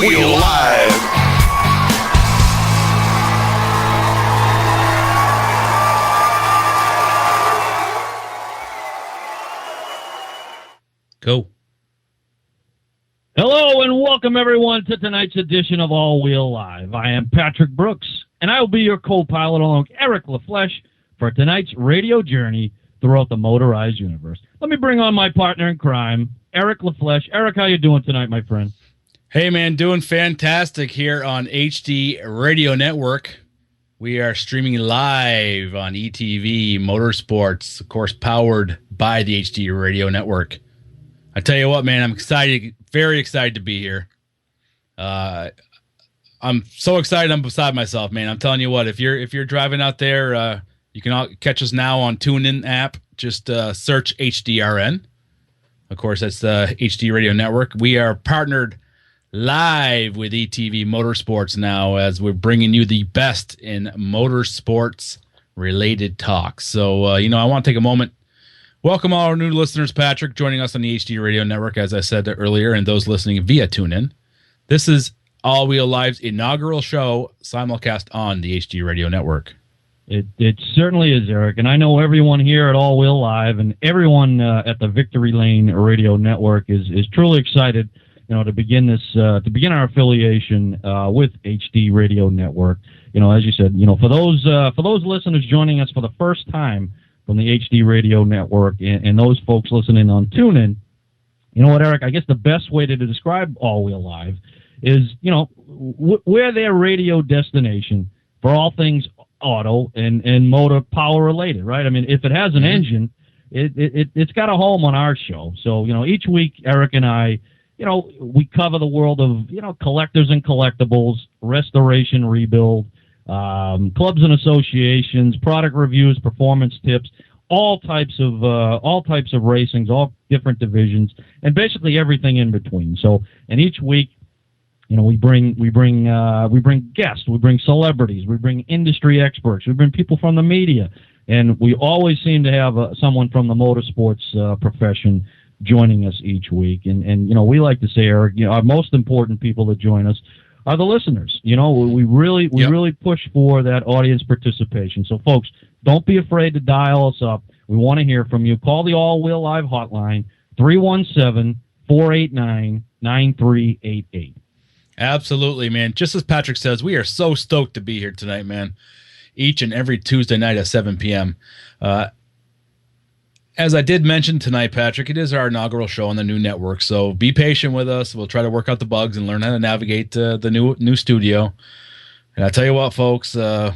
Wheel Live. Go. Hello and welcome everyone to tonight's edition of All Wheel Live. I am Patrick Brooks, and I will be your co-pilot along with Eric LaFleche for tonight's radio journey throughout the motorized universe. Let me bring on my partner in crime, Eric LaFleche. Eric, how you doing tonight, my friend? Hey, man, doing fantastic here on HD Radio Network. We are streaming live on ETV Motorsports, of course, powered by the HD Radio Network. I tell you what, man, I'm excited, very excited to be here. I'm so excited I'm beside myself, man. I'm telling you what, if you're driving out there, you can catch us now on TuneIn app. Just search HDRN. Of course, that's the HD Radio Network. We are partnered live with ETV Motorsports now as we're bringing you the best in motorsports-related talk. So, I want to take a moment. Welcome all our new listeners, Patrick, joining us on the HD Radio Network, as I said earlier, and those listening via TuneIn. This is All Wheel Live's inaugural show, simulcast on the HD Radio Network. It certainly is, Eric, and I know everyone here at All Wheel Live and everyone at the Victory Lane Radio Network is truly excited, to begin our affiliation with HD Radio Network. As you said, for those listeners joining us for the first time from the HD Radio Network and those folks listening on TuneIn, you know what, Eric? I guess the best way to describe All Wheel Live is, we're their radio destination for all things auto and motor power related, right? I mean, if it has an engine, it's got a home on our show. So, each week, Eric and I, we cover the world of, collectors and collectibles, restoration, rebuild, clubs and associations, product reviews, performance tips, all types of racings, all different divisions, and basically everything in between. So, and each week, we bring guests, we bring celebrities, we bring industry experts, we bring people from the media, and we always seem to have someone from the motorsports profession joining us each week. And we like to say, Eric, our most important people that join us are the listeners. We really push for that audience participation. So, folks, don't be afraid to dial us up. We want to hear from you. Call the All Wheel Live hotline, 317-489-9388. Absolutely, man. Just as Patrick says, we are so stoked to be here tonight, man. Each and every Tuesday night at 7 p.m. As I did mention tonight, Patrick, it is our inaugural show on the new network, so be patient with us. We'll try to work out the bugs and learn how to navigate the new studio. And I tell you what, folks, as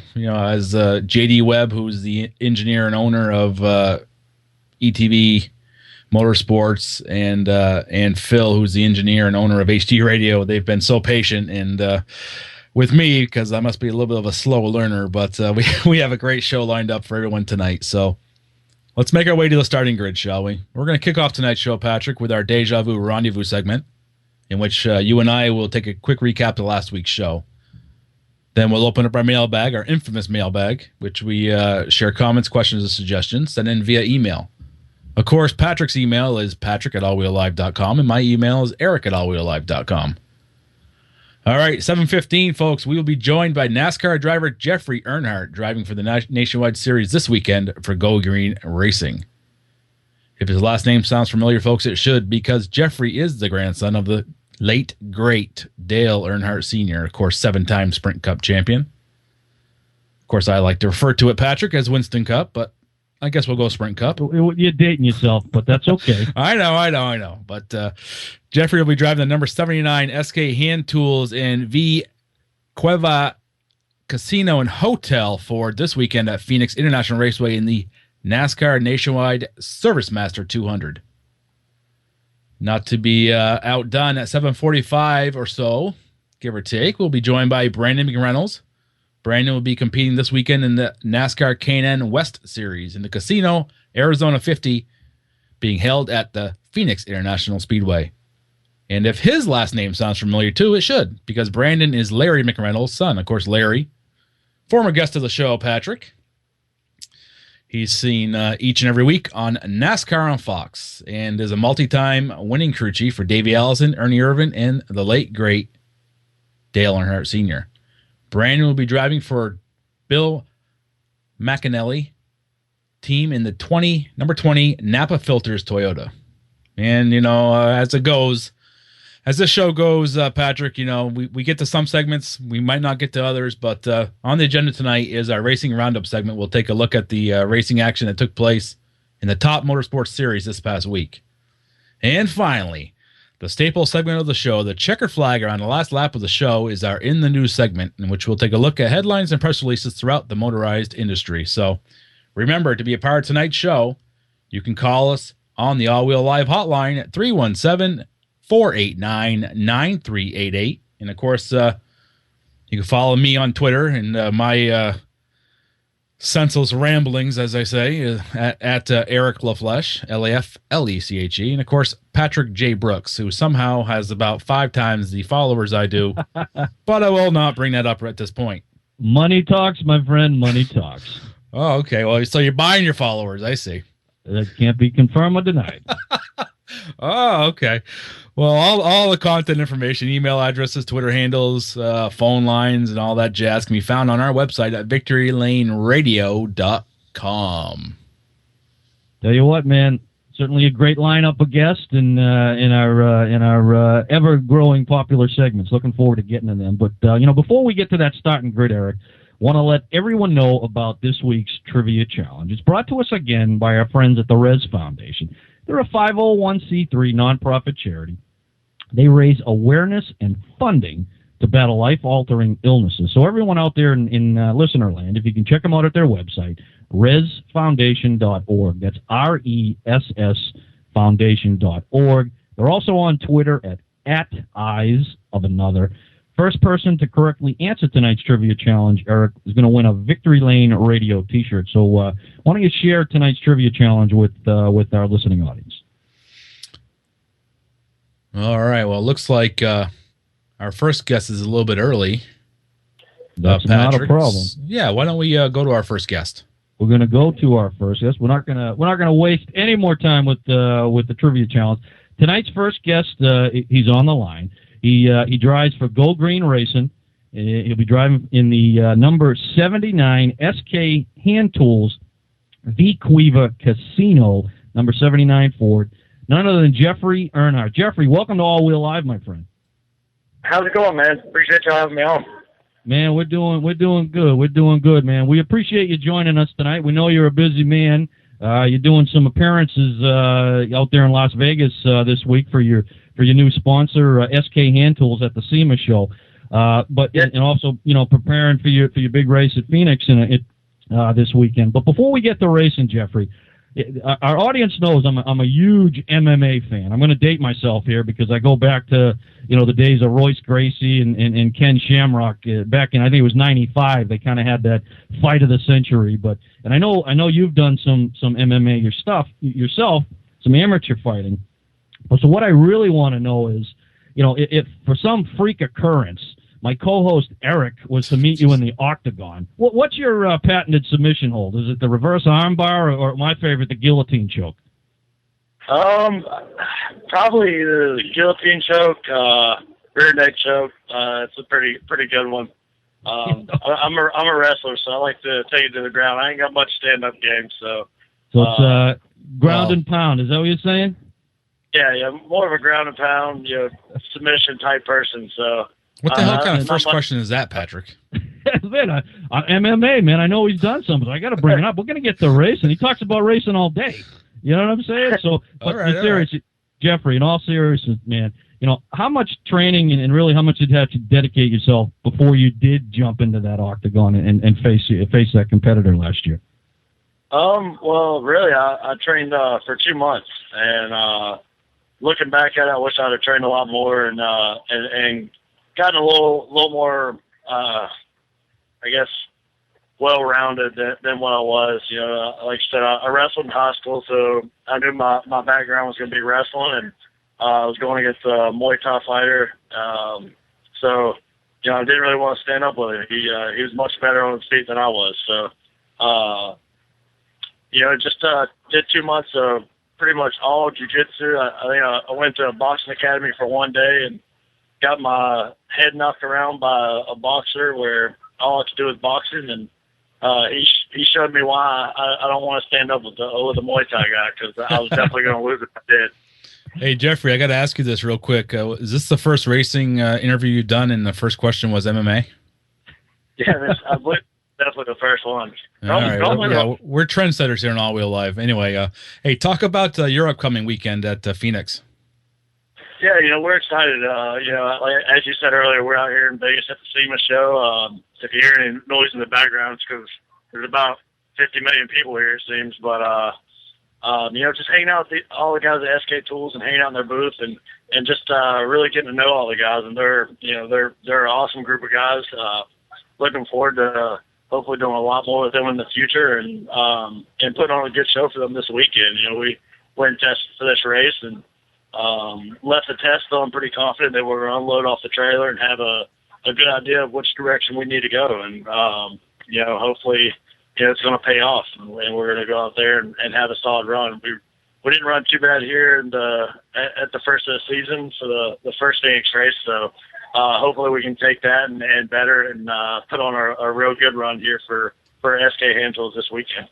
J.D. Webb, who's the engineer and owner of ETV Motorsports, and Phil, who's the engineer and owner of HD Radio, they've been so patient and with me, because I must be a little bit of a slow learner, but we have a great show lined up for everyone tonight. So let's make our way to the starting grid, shall we? We're going to kick off tonight's show, Patrick, with our Deja Vu Rendezvous segment, in which you and I will take a quick recap of last week's show. Then we'll open up our mailbag, our infamous mailbag, which we share comments, questions, and suggestions, sent in via email. Of course, Patrick's email is patrick@allwheellive.com, and my email is eric@allwheellive.com. All right, 7:15, folks. We will be joined by NASCAR driver Jeffery Earnhardt, driving for the Nationwide Series this weekend for Go Green Racing. If his last name sounds familiar, folks, it should, because Jeffery is the grandson of the late, great Dale Earnhardt Sr., of course, 7-time Sprint Cup champion. Of course, I like to refer to it, Patrick, as Winston Cup, but I guess we'll go Sprint Cup. You're dating yourself, but that's okay. I know. But Jeffery will be driving the number 79 SK Hand Tools in V Cueva Casino and Hotel Ford this weekend at Phoenix International Raceway in the NASCAR Nationwide Service Master 200. Not to be outdone at 7:45 or so, give or take, we'll be joined by Brandon McReynolds. Brandon will be competing this weekend in the NASCAR K&N West Series in the Casino Arizona 50, being held at the Phoenix International Speedway. And if his last name sounds familiar too, it should, because Brandon is Larry McReynolds' son. Of course, Larry, former guest of the show, Patrick. He's seen each and every week on NASCAR on Fox and is a multi-time winning crew chief for Davey Allison, Ernie Irvin, and the late, great Dale Earnhardt Sr. Brandon will be driving for Bill McAnally team in the number 20 Napa Filters Toyota. And, as this show goes, Patrick, we get to some segments. We might not get to others, but on the agenda tonight is our Racing Roundup segment. We'll take a look at the racing action that took place in the top motorsports series this past week. And finally, the staple segment of the show, the checkered flag on the last lap of the show, is our In the News segment, in which we'll take a look at headlines and press releases throughout the motorized industry. So remember, to be a part of tonight's show, you can call us on the All Wheel Live hotline at 317-489-9388. And, of course, you can follow me on Twitter and my senseless ramblings, as I say, at Eric LaFleche, LAFLECHE. And, of course, Patrick J. Brooks, who somehow has about 5 times the followers I do. But I will not bring that up at this point. Money talks, my friend, money talks. Oh, okay. Well, so you're buying your followers, I see. That can't be confirmed or denied. Oh, okay. Well, all the content information, email addresses, Twitter handles, phone lines, and all that jazz can be found on our website at victorylaneradio.com. Tell you what, man, certainly a great lineup of guests in our ever-growing popular segments. Looking forward to getting to them. But, before we get to that starting grid, Eric, want to let everyone know about this week's Trivia Challenge. It's brought to us again by our friends at the Res Foundation. They're a 501c3 nonprofit charity. They raise awareness and funding to battle life-altering illnesses. So everyone out there in listener land, if you can check them out at their website, resfoundation.org. That's RESS foundation.org. They're also on Twitter at Eyes of Another. First person to correctly answer tonight's Trivia Challenge, Eric, is going to win a Victory Lane Radio T-shirt. So why don't you share tonight's Trivia Challenge with our listening audience? All right. Well, it looks like our first guest is a little bit early. That's not a problem. Yeah. Why don't we go to our first guest? We're going to go to our first guest. We're not going to waste any more time with the Trivia Challenge. Tonight's first guest, he's on the line. He drives for Go Green Racing. He'll be driving in the number 79 SK Hand Tools V Quiva Casino, number 79 Ford. None other than Jeffery Earnhardt. Jeffrey, welcome to All Wheel Live, my friend. How's it going, man? Appreciate y'all having me on. Man, we're doing good. We're doing good, man. We appreciate you joining us tonight. We know you're a busy man. You're doing some appearances out there in Las Vegas this week for your new sponsor, SK Hand Tools, at the SEMA show. And also, preparing for your big race at Phoenix this weekend. But before we get to racing, Jeffrey, our audience knows I'm a huge MMA fan. I'm going to date myself here because I go back to the days of Royce Gracie and Ken Shamrock back in, I think it was 95. They kind of had that fight of the century. And I know you've done some MMA yourself, some amateur fighting. But so what I really want to know is, if for some freak occurrence my co-host Eric was to meet you in the octagon, what's your patented submission hold? Is it the reverse armbar or my favorite, the guillotine choke? Probably the guillotine choke, rear neck choke. It's a pretty good one. I'm a wrestler, so I like to take it to the ground. I ain't got much stand-up game, so. So it's ground and pound. Is that what you're saying? Yeah, more of a ground and pound, submission type person. So. What the hell kind of first question is that, Patrick? Man, MMA, man. I know he's done something. I got to bring it up. We're going to get to racing. He talks about racing all day. You know what I'm saying? So, but seriously, Jeffrey, in all seriousness, man, how much training and really how much did you have to dedicate yourself before you did jump into that octagon and face that competitor last year? Well, really, I trained for 2 months, and looking back at it, I wish I'd have trained a lot more and gotten a little more, I guess, well-rounded than what I was. Like I said, I wrestled in high school, so I knew my background was going to be wrestling, and I was going against a Muay Thai fighter. So, I didn't really want to stand up with him. He was much better on his feet than I was. So, just did 2 months of pretty much all jiu-jitsu. I think I went to a boxing academy for one day and got my head knocked around by a boxer where all I had to do was boxing, and he showed me why I don't want to stand up with the Muay Thai guy, because I was definitely going to lose if I did. Hey, Jeffrey, I got to ask you this real quick. Is this the first racing interview you've done, and the first question was MMA? Yeah, I believe definitely the first one. All right. Yeah, we're trendsetters here in All Wheel Live. Anyway, hey, talk about your upcoming weekend at Phoenix. Yeah, we're excited. Like, as you said earlier, we're out here in Vegas at the SEMA show. If you hear any noise in the background, it's because there's about 50 million people here, it seems. But, just hanging out with all the guys at SK Tools and hanging out in their booth and just really getting to know all the guys. And they're an awesome group of guys. Looking forward to hopefully doing a lot more with them in the future and putting on a good show for them this weekend. We went and tested for this race and left the test feeling pretty confident that we're going to unload off the trailer and have a good idea of which direction we need to go. And, hopefully, it's going to pay off, and we're going to go out there and have a solid run. We didn't run too bad here at the first of the season for the first Phoenix race, so hopefully we can take that and better and put on a real good run here for SK Hand Tools this weekend.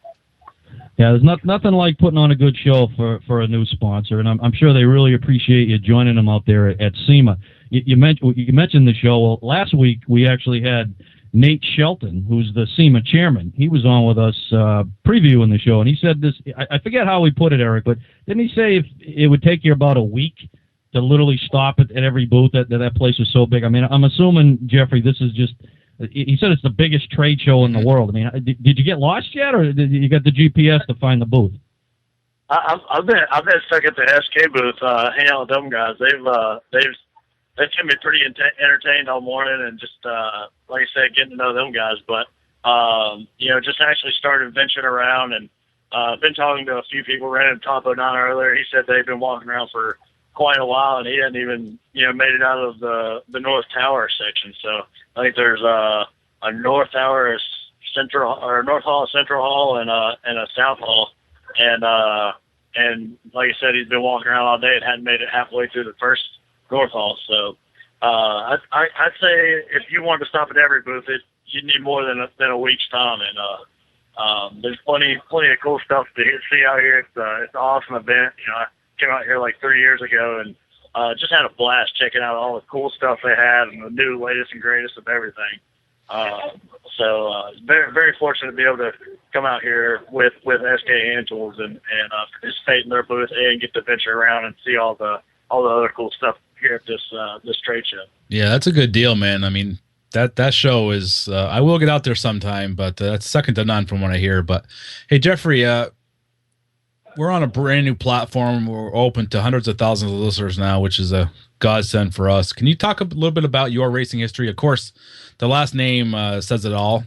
Yeah, there's nothing like putting on a good show for a new sponsor, and I'm sure they really appreciate you joining them out there at SEMA. You mentioned the show. Well, last week we actually had Nate Shelton, who's the SEMA chairman. He was on with us previewing the show, and he said this. I forget how he put it, Eric, but didn't he say if it would take you about a week to literally stop at every booth? That place is so big. I mean, I'm assuming, Jeffrey, this is just. He said it's the biggest trade show in the world. I mean, did you get lost yet, or did you get the GPS to find the booth? I've been stuck at the SK booth, hanging out with them guys. They've kept me pretty entertained all morning, and just like I said, getting to know them guys. But just actually started venturing around, and been talking to a few people. Ran into Topo down earlier. He said they've been walking around for quite a while, and he hadn't even made it out of the North Tower section. So I think there's a North Tower Central, or North Hall, Central Hall, and a South Hall, and like I said, he's been walking around all day and hadn't made it halfway through the first North Hall. So I'd say if you wanted to stop at every booth, you'd need more than a week's time, and there's plenty of cool stuff to see out here. It's an awesome event. I came out here like 3 years ago and just had a blast checking out all the cool stuff they had and the new latest and greatest of everything. Very, very fortunate to be able to come out here with SK Hand Tools and participate in their booth and get to venture around and see all the other cool stuff here at this trade show. Yeah, that's a good deal, man. I mean, that show is I will get out there sometime, but that's second to none from what I hear. But hey, Jeffrey, we're on a brand new platform. We're open to hundreds of thousands of listeners now, which is a godsend for us. Can you talk a little bit about your racing history? Of course, the last name says it all,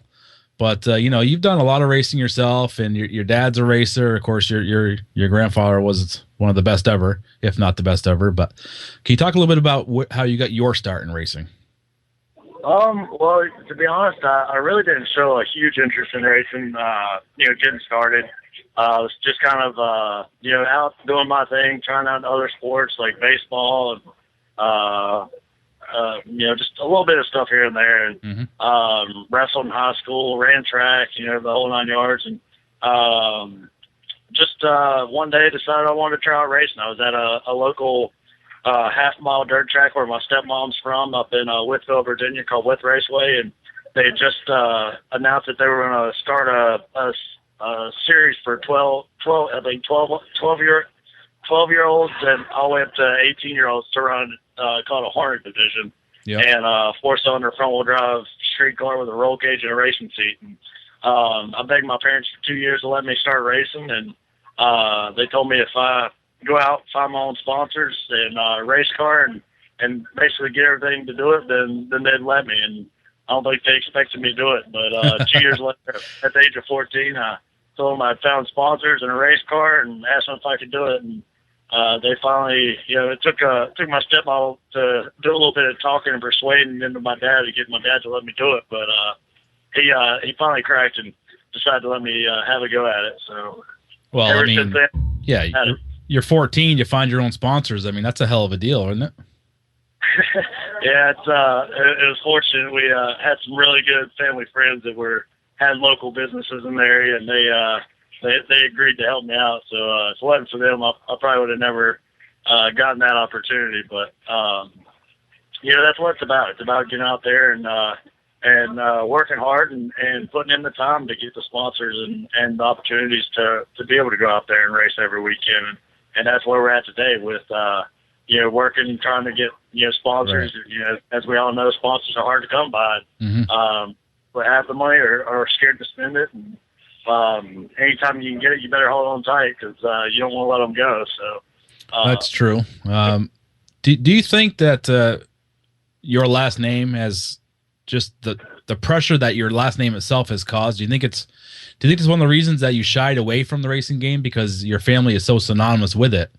but you've done a lot of racing yourself, and your dad's a racer. Of course, your grandfather was one of the best ever, if not the best ever. But can you talk a little bit about how you got your start in racing? Well, to be honest, I really didn't show a huge interest in racing, getting started. I was just kind of, out doing my thing, trying out other sports like baseball and, just a little bit of stuff here and there. And, wrestled in high school, ran track, the whole 9 yards. And, one day decided I wanted to try out racing. I was at a local, half-mile dirt track where my stepmom's from up in, Whitfield, Virginia, called Whit Raceway. And they just, announced that they were going to start a series for 12-year-olds and all the way up to 18-year-olds to run called a Hornet division. Yep. And 4-cylinder front-wheel drive street car with a roll cage and a racing seat. And I begged my parents for 2 years to let me start racing, and they told me if I go out, find my own sponsors and race car and basically get everything to do it, then they'd let me. And I don't think they expected me to do it, but 2 years later, at the age of 14, I told them I'd found sponsors and a race car and asked them if I could do it. And they finally, it took my stepmom to do a little bit of talking and persuading into my dad to get my dad to let me do it. But he finally cracked and decided to let me have a go at it. So, well, I mean, then, yeah, you're 14, you find your own sponsors. I mean, that's a hell of a deal, isn't it? Yeah, it was fortunate. We had some really good family friends that had local businesses in the area, and they agreed to help me out. So if it wasn't for them, I probably would have never gotten that opportunity. But that's what it's about. It's about getting out there and working hard and putting in the time to get the sponsors and the opportunities to be able to go out there and race every weekend. And that's where we're at today with working and trying to get sponsors. Right. As we all know, sponsors are hard to come by. Mm-hmm. But have the money or are scared to spend it. And anytime you can get it, you better hold on tight because you don't want to let them go. So that's true. Do you think that your last name has just the pressure that your last name itself has caused? Do you think it's one of the reasons that you shied away from the racing game because your family is so synonymous with it?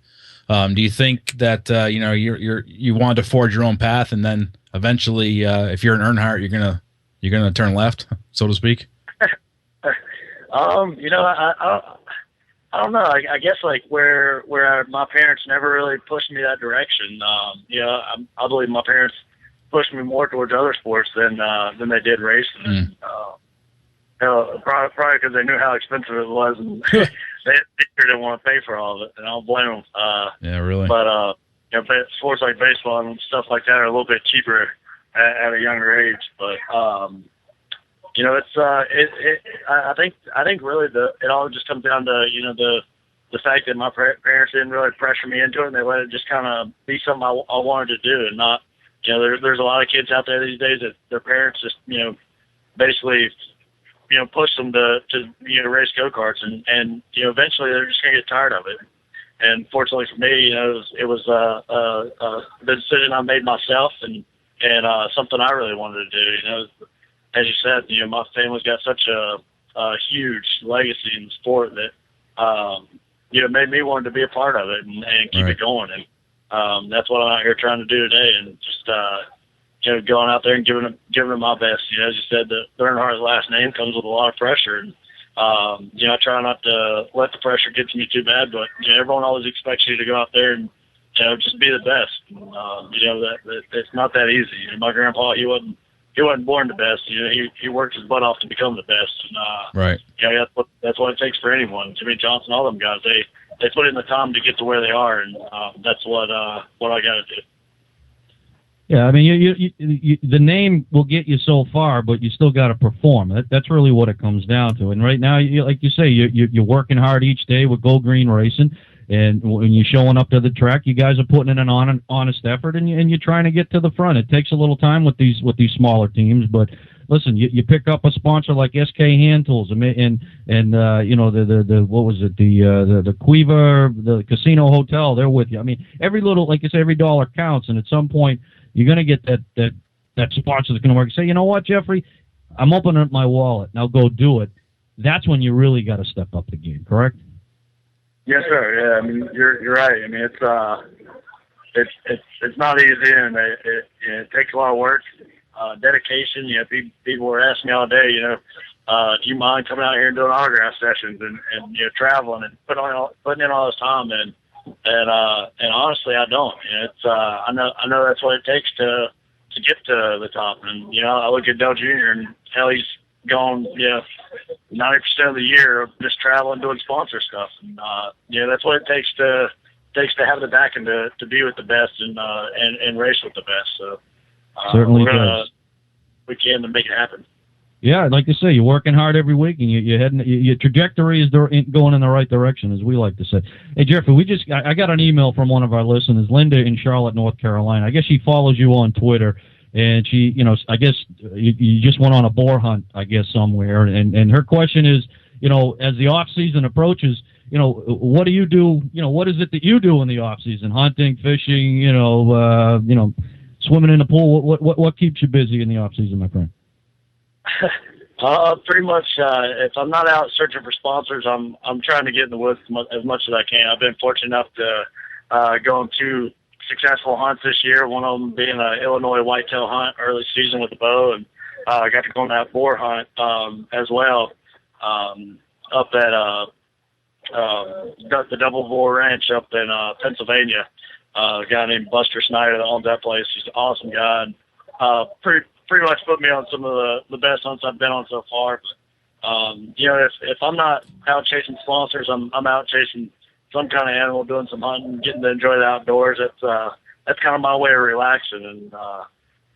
Do you think that you wanted to forge your own path, and then eventually, if you're an Earnhardt, you're gonna turn left, so to speak? I don't know. I guess like where my parents never really pushed me that direction. I believe my parents pushed me more towards other sports than they did racing. Probably because they knew how expensive it was, and they didn't want to pay for all of it. And I don't blame them. Yeah, really. But sports like baseball and stuff like that are a little bit cheaper at a younger age. But I think really it all just comes down to the fact that my parents didn't really pressure me into it, and they let it just kind of be something I wanted to do, and not there's a lot of kids out there these days that their parents just basically push them to race go-karts, and eventually they're just gonna get tired of it. And fortunately for me, it was the decision I made myself, and something I really wanted to do. As you said, my family's got such a huge legacy in the sport that made me want to be a part of it and keep right. it going. And that's what I'm out here trying to do today, and just going out there and giving it my best. As you said, the Earnhardt last name comes with a lot of pressure, and I try not to let the pressure get to me too bad. But everyone always expects you to go out there and just be the best. That it's not that easy. My grandpa, he wasn't born the best. He worked his butt off to become the best. And, right. That's what it takes for anyone. Jimmy Johnson, all them guys, they put in the time to get to where they are, and that's what I got to do. Yeah, I mean, you the name will get you so far, but you still got to perform. That's really what it comes down to. And right now, like you say, you're working hard each day with Go Green Racing, and when you're showing up to the track, you guys are putting in an honest effort, and you're trying to get to the front. It takes a little time with these smaller teams, but listen, you pick up a sponsor like SK Hand Tools, and the what was it, the Quiver, the Casino Hotel, they're with you. I mean, every little, like you say, every dollar counts, and at some point you're going to get that sponsor that's going to work. Say, you know what, Jeffrey, I'm opening up my wallet. Now go do it. That's when you really got to step up the game, correct? Yes, sir. Yeah, I mean, you're right. I mean, it's not easy, and it takes a lot of work, dedication. People were asking me all day, do you mind coming out here and doing autograph sessions and traveling and putting in all this time, and honestly, I don't. I know that's what it takes to get to the top. And I look at Dale Jr. and hell, he's gone 90% of the year just traveling, doing sponsor stuff. And that's what it takes to have the backing to be with the best and race with the best. So certainly does. We can to make it happen. Yeah, I'd like to say you're working hard every week, and you're heading. Your trajectory is going in the right direction, as we like to say. Hey, Jeffrey, I got an email from one of our listeners, Linda in Charlotte, North Carolina. I guess she follows you on Twitter, and she, I guess you just went on a boar hunt, I guess, somewhere, and her question is, as the off season approaches, what do you do? What is it that you do in the off season? Hunting, fishing, swimming in the pool. What keeps you busy in the off season, my friend? Pretty much, if I'm not out searching for sponsors, I'm trying to get in the woods as much as I can. I've been fortunate enough to go on 2 successful hunts this year, one of them being an Illinois whitetail hunt early season with a bow, and I got to go on that boar hunt as well up at the Double Boar Ranch up in Pennsylvania. a guy named Buster Snyder that owns that place. He's an awesome guy. And, pretty much put me on some of the best hunts I've been on so far. But, if I'm not out chasing sponsors, I'm out chasing some kind of animal, doing some hunting, getting to enjoy the outdoors. That's kind of my way of relaxing. And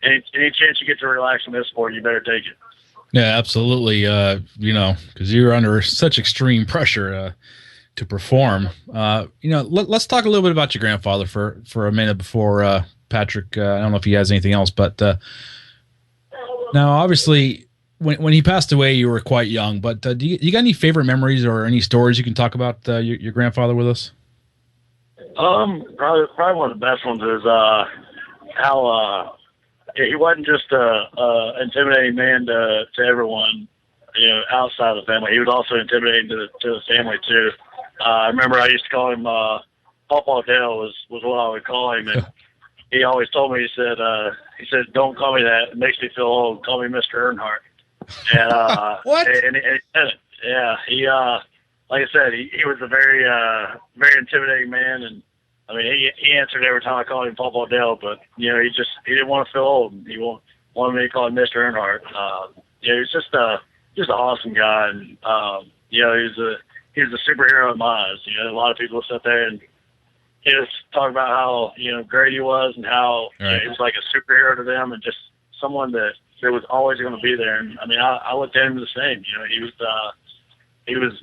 any chance you get to relax in this sport, you better take it. Yeah, absolutely. Because you're under such extreme pressure to perform. Let's talk a little bit about your grandfather for a minute before Patrick. I don't know if he has anything else, but now obviously when he passed away, you were quite young. But do you got any favorite memories or any stories you can talk about your grandfather with us? Probably one of the best ones is how he wasn't just a intimidating man to everyone, outside of the family. He was also intimidating to the family too. I remember I used to call him Pawpaw Dale was what I would call him, and he always told me, he said, "Don't call me that. It makes me feel old. Call me Mr. Earnhardt." And what? And he said it. Yeah, he like I said, he was a very very intimidating man, and I mean he answered every time I called him Pawpaw Dale, but he didn't want to feel old. He wanted me to call him Mr. Earnhardt. He was just an awesome guy, and he was a superhero in my eyes. A lot of people sit there and just talk about how great he was and how he was like a superhero to them, and just someone that was always going to be there. And I mean, I looked at him the same. He was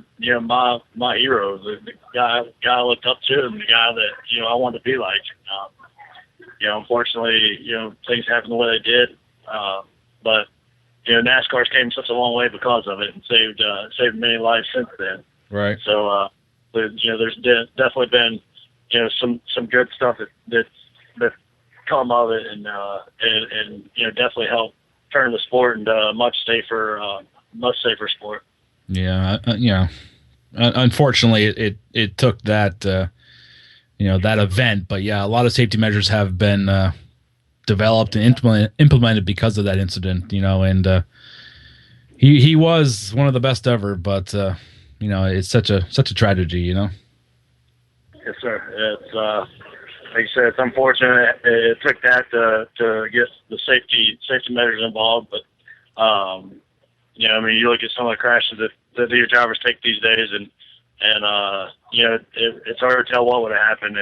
my hero, the guy I looked up to, and the guy that I wanted to be like. Unfortunately, things happened the way they did, but NASCAR's came such a long way because of it, and saved many lives since then. Right. So there's definitely been some good stuff that's come of it, and definitely helped turn the sport into a much safer sport. Yeah, unfortunately, it took that that event, but yeah, a lot of safety measures have been developed and implemented because of that incident. And he was one of the best ever, but it's such a tragedy. Yes, sir. It's like you said, it's unfortunate. It took that to get the safety measures involved, but you look at some of the crashes that these drivers take these days, and it's hard to tell what would have happened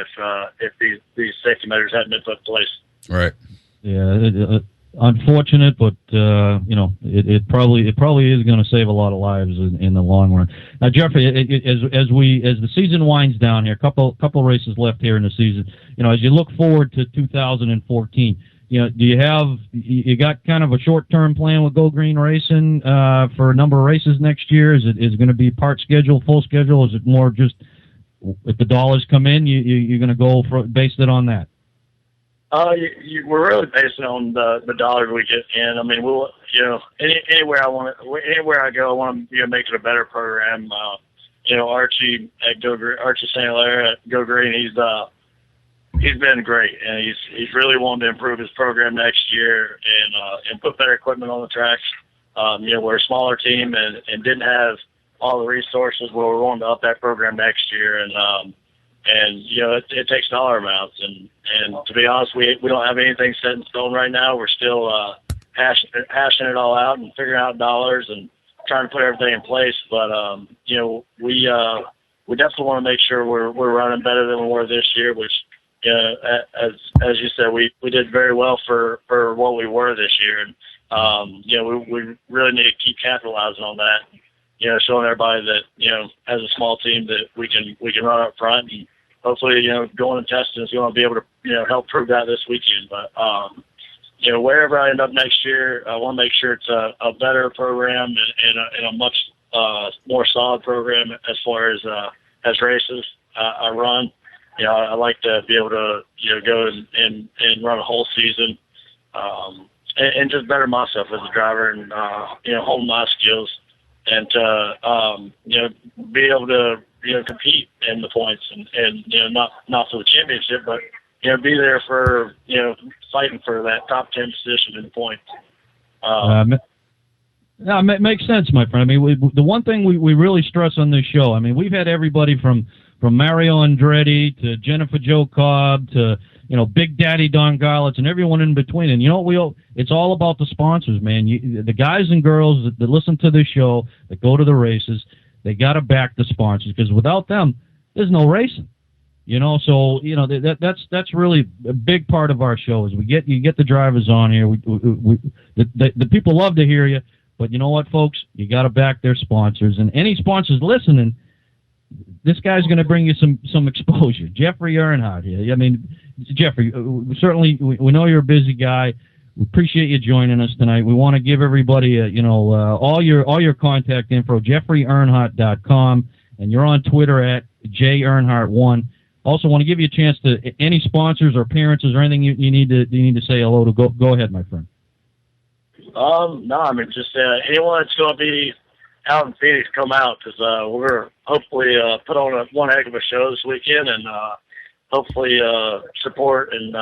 if these safety measures hadn't been put in place. Right. Yeah. Unfortunate, but it probably is going to save a lot of lives in the long run. Now, Jeffrey, as the season winds down here, couple races left here in the season. As you look forward to 2014, do you got kind of a short-term plan with Go Green Racing for a number of races next year? Is it going to be part schedule, full schedule? Is it more just if the dollars come in, you're going to go based it on that? We're really basing on the dollars we get in. I mean, we'll anywhere I go, I want to make it a better program. Archie at Archie St. Hilaire at Go Green, he's been great, and he's really wanting to improve his program next year and put better equipment on the tracks. We're a smaller team and didn't have all the resources. Well, we're wanting to up that program next year, and it takes dollar amounts, and to be honest, we don't have anything set in stone right now. We're still hashing it all out and figuring out dollars and trying to put everything in place. But we definitely want to make sure we're running better than we were this year, which as you said, we did very well for what we were this year, and we really need to keep capitalizing on that. Showing everybody that as a small team that we can run up front, and hopefully going and testing is going to be able to help prove that this weekend. But wherever I end up next year, I want to make sure it's a better program and a much more solid program as far as races I run. I like to be able to go and run a whole season and just better myself as a driver and hone my skills and to be able to compete in the points and not for the championship, but be there for fighting for that top 10 position in the points. Yeah, makes sense, my friend. I mean, the one thing we really stress on this show, I mean, we've had everybody from Mario Andretti to Jennifer Jo Cobb to, Big Daddy Don Garlitz and everyone in between. And it's all about the sponsors, man. The guys and girls that listen to this show, that go to the races, they got to back the sponsors, because without them, there's no racing. So that's really a big part of our show is you get the drivers on here. The people love to hear you, but you know what, folks, you got to back their sponsors. And any sponsors listening, this guy's going to bring you some exposure. Jeffery Earnhardt here. I mean, Jeffery, certainly we know you're a busy guy. We appreciate you joining us tonight. We want to give everybody all your contact info, JefferyEarnhardt.com, and you're on Twitter at JEarnhardt1. Also, want to give you a chance to any sponsors or appearances or anything you need to say hello to. Go ahead, my friend. No, I mean, just anyone that's going to be out in Phoenix, come out, because we're going to hopefully put on one heck of a show this weekend, and hopefully support and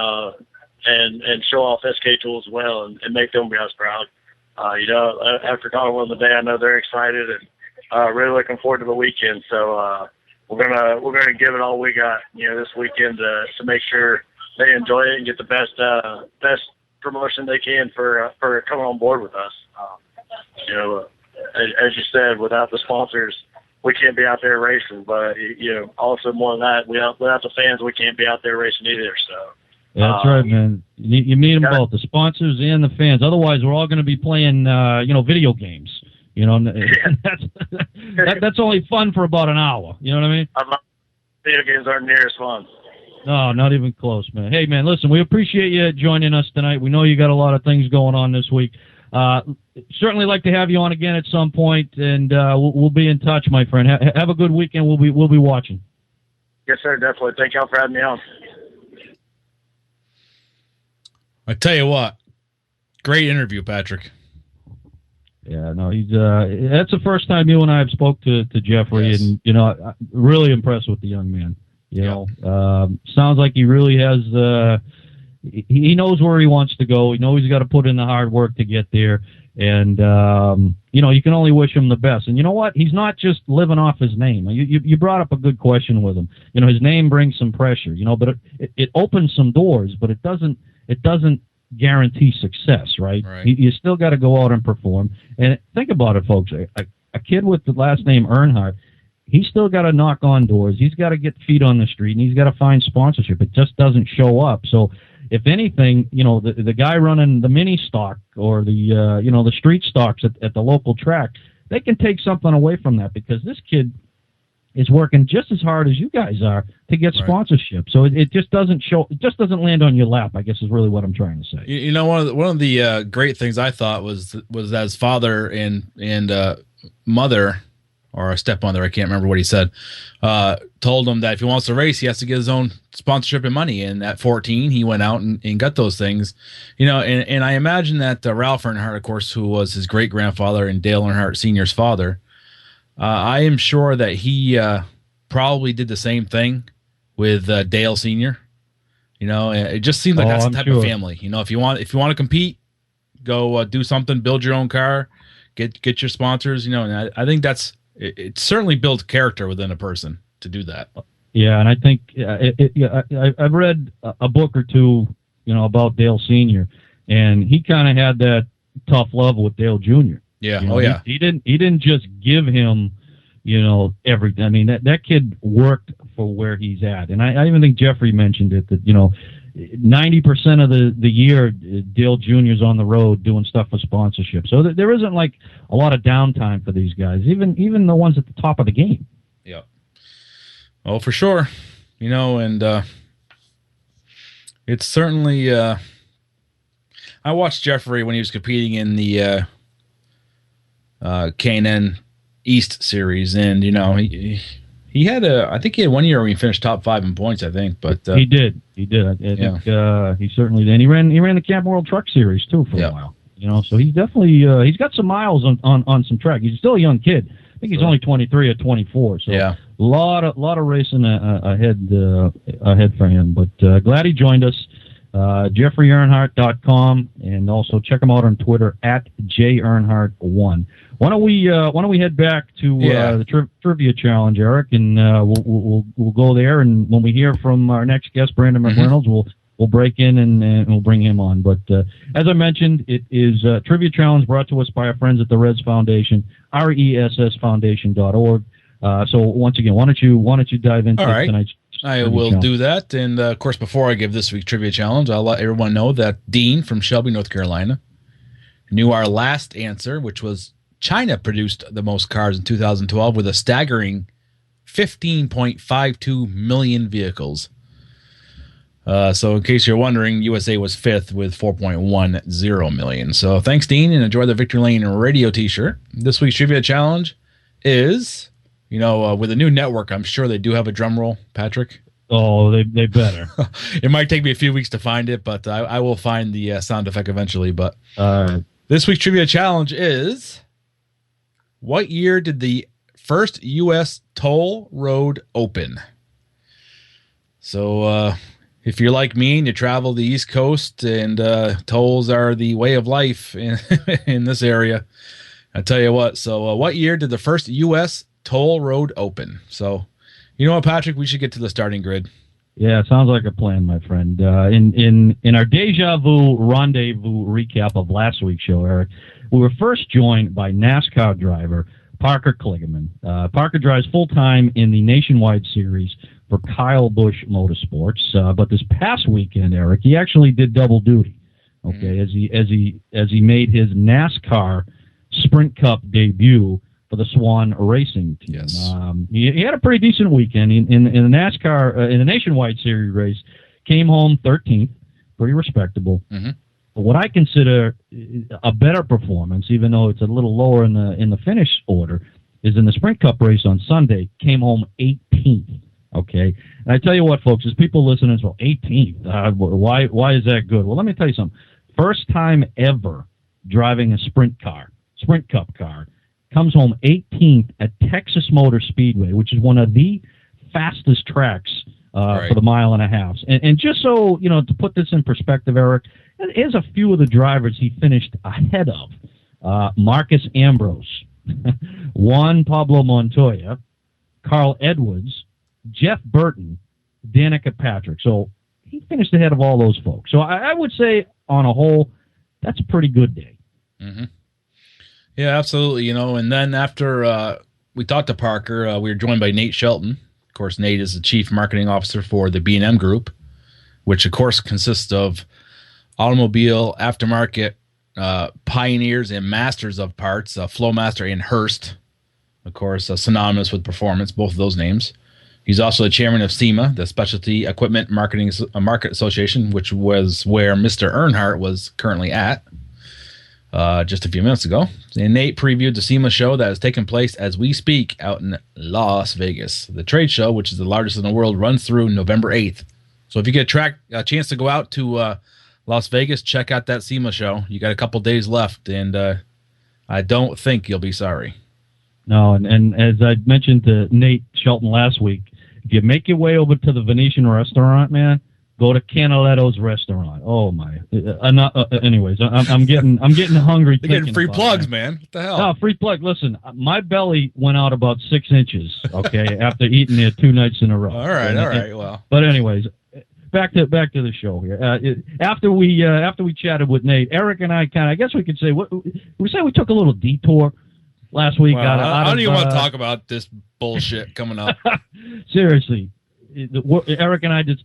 show off SK Tools as well, and make them guys proud. After calling one today, I know they're excited and really looking forward to the weekend. So we're gonna give it all we got, this weekend to make sure they enjoy it and get the best promotion they can for coming on board with us. As you said, without the sponsors, we can't be out there racing. But also more than that, without the fans, we can't be out there racing either. So. Yeah, that's right, man. You need them both, the sponsors and the fans. Otherwise, we're all going to be playing, video games. That's only fun for about an hour. You know what I mean? Video games aren't near as fun. No, not even close, man. Hey, man, listen, we appreciate you joining us tonight. We know you got a lot of things going on this week. Certainly like to have you on again at some point, and we'll be in touch, my friend. Have a good weekend. We'll be watching. Yes, sir. Definitely. Thank y'all for having me on. I tell you what, great interview, Patrick. Yeah, no, he's that's the first time you and I have spoke to Jeffery, yes. And I'm really impressed with the young man. Sounds like he really has. He knows where he wants to go. He knows he's got to put in the hard work to get there, and you can only wish him the best. And you know what? He's not just living off his name. You brought up a good question with him. His name brings some pressure. But it opens some doors, but it doesn't guarantee success, right? You still got to go out and perform. And think about it, folks. A kid with the last name Earnhardt, he's still got to knock on doors. He's got to get feet on the street, and he's got to find sponsorship. It just doesn't show up. So, if anything, the guy running the mini stock or the street stocks at the local track, they can take something away from that, because this kid is working just as hard as you guys are to get sponsorship. So it just doesn't show. It just doesn't land on your lap, I guess, is really what I'm trying to say. One of the great things I thought was that his father and mother, or a stepmother, I can't remember what he said, told him that if he wants to race, he has to get his own sponsorship and money. And at 14, he went out and got those things, and I imagine that Ralph Earnhardt, of course, who was his great grandfather and Dale Earnhardt Sr.'s father, I am sure that he probably did the same thing with Dale Sr. It just seems like that's the type of family. If you want to compete, go do something, build your own car, get your sponsors. And I think it certainly builds character within a person to do that. Yeah, and I think I've read a book or two, about Dale Sr., and he kind of had that tough love with Dale Jr. Yeah. He didn't just give him, everything. I mean, that kid worked for where he's at. And I even think Jeffery mentioned it, that, 90% of the year, Dale Jr.'s on the road doing stuff for sponsorship. So there isn't like a lot of downtime for these guys, even the ones at the top of the game. Yeah. Oh, for sure. And it's certainly, I watched Jeffery when he was competing in the K&N East series, and he had I think he had 1 year where he finished top 5 in points, I think, but he did. I think he certainly did. And he ran the Camp World Truck Series too for a while. So he's definitely he's got some miles on some track. He's still a young kid. I think he's only 23 or 24. So a lot of racing ahead for him. But glad he joined us. JeffreyEarnhardt.com, and also check him out on Twitter at JEarnhardt1. Why don't we head back to the trivia challenge, Eric, and we'll go there. And when we hear from our next guest, Brandon McReynolds, we'll break in and we'll bring him on. But as I mentioned, it is a trivia challenge brought to us by our friends at the Reds Foundation, RESSFoundation.org. So once again, why don't you dive into tonight's I will do that. And, of course, before I give this week's trivia challenge, I'll let everyone know that Dean from Shelby, North Carolina, knew our last answer, which was China produced the most cars in 2012 with a staggering 15.52 million vehicles. So in case you're wondering, USA was fifth with 4.10 million. So thanks, Dean, and enjoy the Victory Lane radio t-shirt. This week's trivia challenge is... with a new network, I'm sure they do have a drum roll, Patrick. Oh, they better. It might take me a few weeks to find it, but I will find the sound effect eventually. But this week's trivia challenge is, what year did the first U.S. toll road open? So if you're like me and you travel the East Coast and tolls are the way of life in this area, I tell you what. So what year did the first U.S. toll road open? So, you know what, Patrick? We should get to the starting grid. Yeah, sounds like a plan, my friend. In our deja vu rendezvous recap of last week's show, Eric, we were first joined by NASCAR driver Parker Kligerman. Parker drives full time in the Nationwide Series for Kyle Busch Motorsports. But this past weekend, Eric, he actually did double duty. Okay, as he made his NASCAR Sprint Cup debut for the Swan Racing team. Yes. He had a pretty decent weekend in the NASCAR in the Nationwide Series race. Came home 13th, pretty respectable. Mm-hmm. But what I consider a better performance, even though it's a little lower in the finish order, is in the Sprint Cup race on Sunday. Came home 18th. Okay, and I tell you what, folks, as people listening, well, 18th. Why is that good? Well, let me tell you something. First time ever driving a Sprint Cup car. Comes home 18th at Texas Motor Speedway, which is one of the fastest tracks for the mile and a half. And just so, to put this in perspective, Eric, here's a few of the drivers he finished ahead of. Marcus Ambrose, Juan Pablo Montoya, Carl Edwards, Jeff Burton, Danica Patrick. So he finished ahead of all those folks. So I would say, on a whole, that's a pretty good day. Mm-hmm. Yeah, absolutely. And then after we talked to Parker, we were joined by Nate Shelton. Of course, Nate is the chief marketing officer for the B&M Group, which, of course, consists of automobile aftermarket pioneers and masters of parts, Flowmaster and Hearst, of course, synonymous with performance, both of those names. He's also the chairman of SEMA, the Specialty Equipment Market Association, which was where Mr. Earnhardt was currently at. Just a few minutes ago. And Nate previewed the SEMA show that is taking place as we speak out in Las Vegas. The trade show, which is the largest in the world, runs through November 8th. So if you get a chance to go out to Las Vegas, check out that SEMA show. You got a couple days left, and I don't think you'll be sorry. No, and as I mentioned to Nate Shelton last week, if you make your way over to the Venetian restaurant, man, go to Canaletto's restaurant. Oh my! Anyways, I'm getting hungry. They're getting free plugs, man. What the hell? No, free plug. Listen, my belly went out about 6 inches. Okay, after eating there 2 nights in a row. All right. Well, but anyways, back to the show here. After we chatted with Nate, Eric and I I guess we could say we took a little detour last week. Well, I don't even want to talk about this bullshit coming up. Seriously. Eric and I just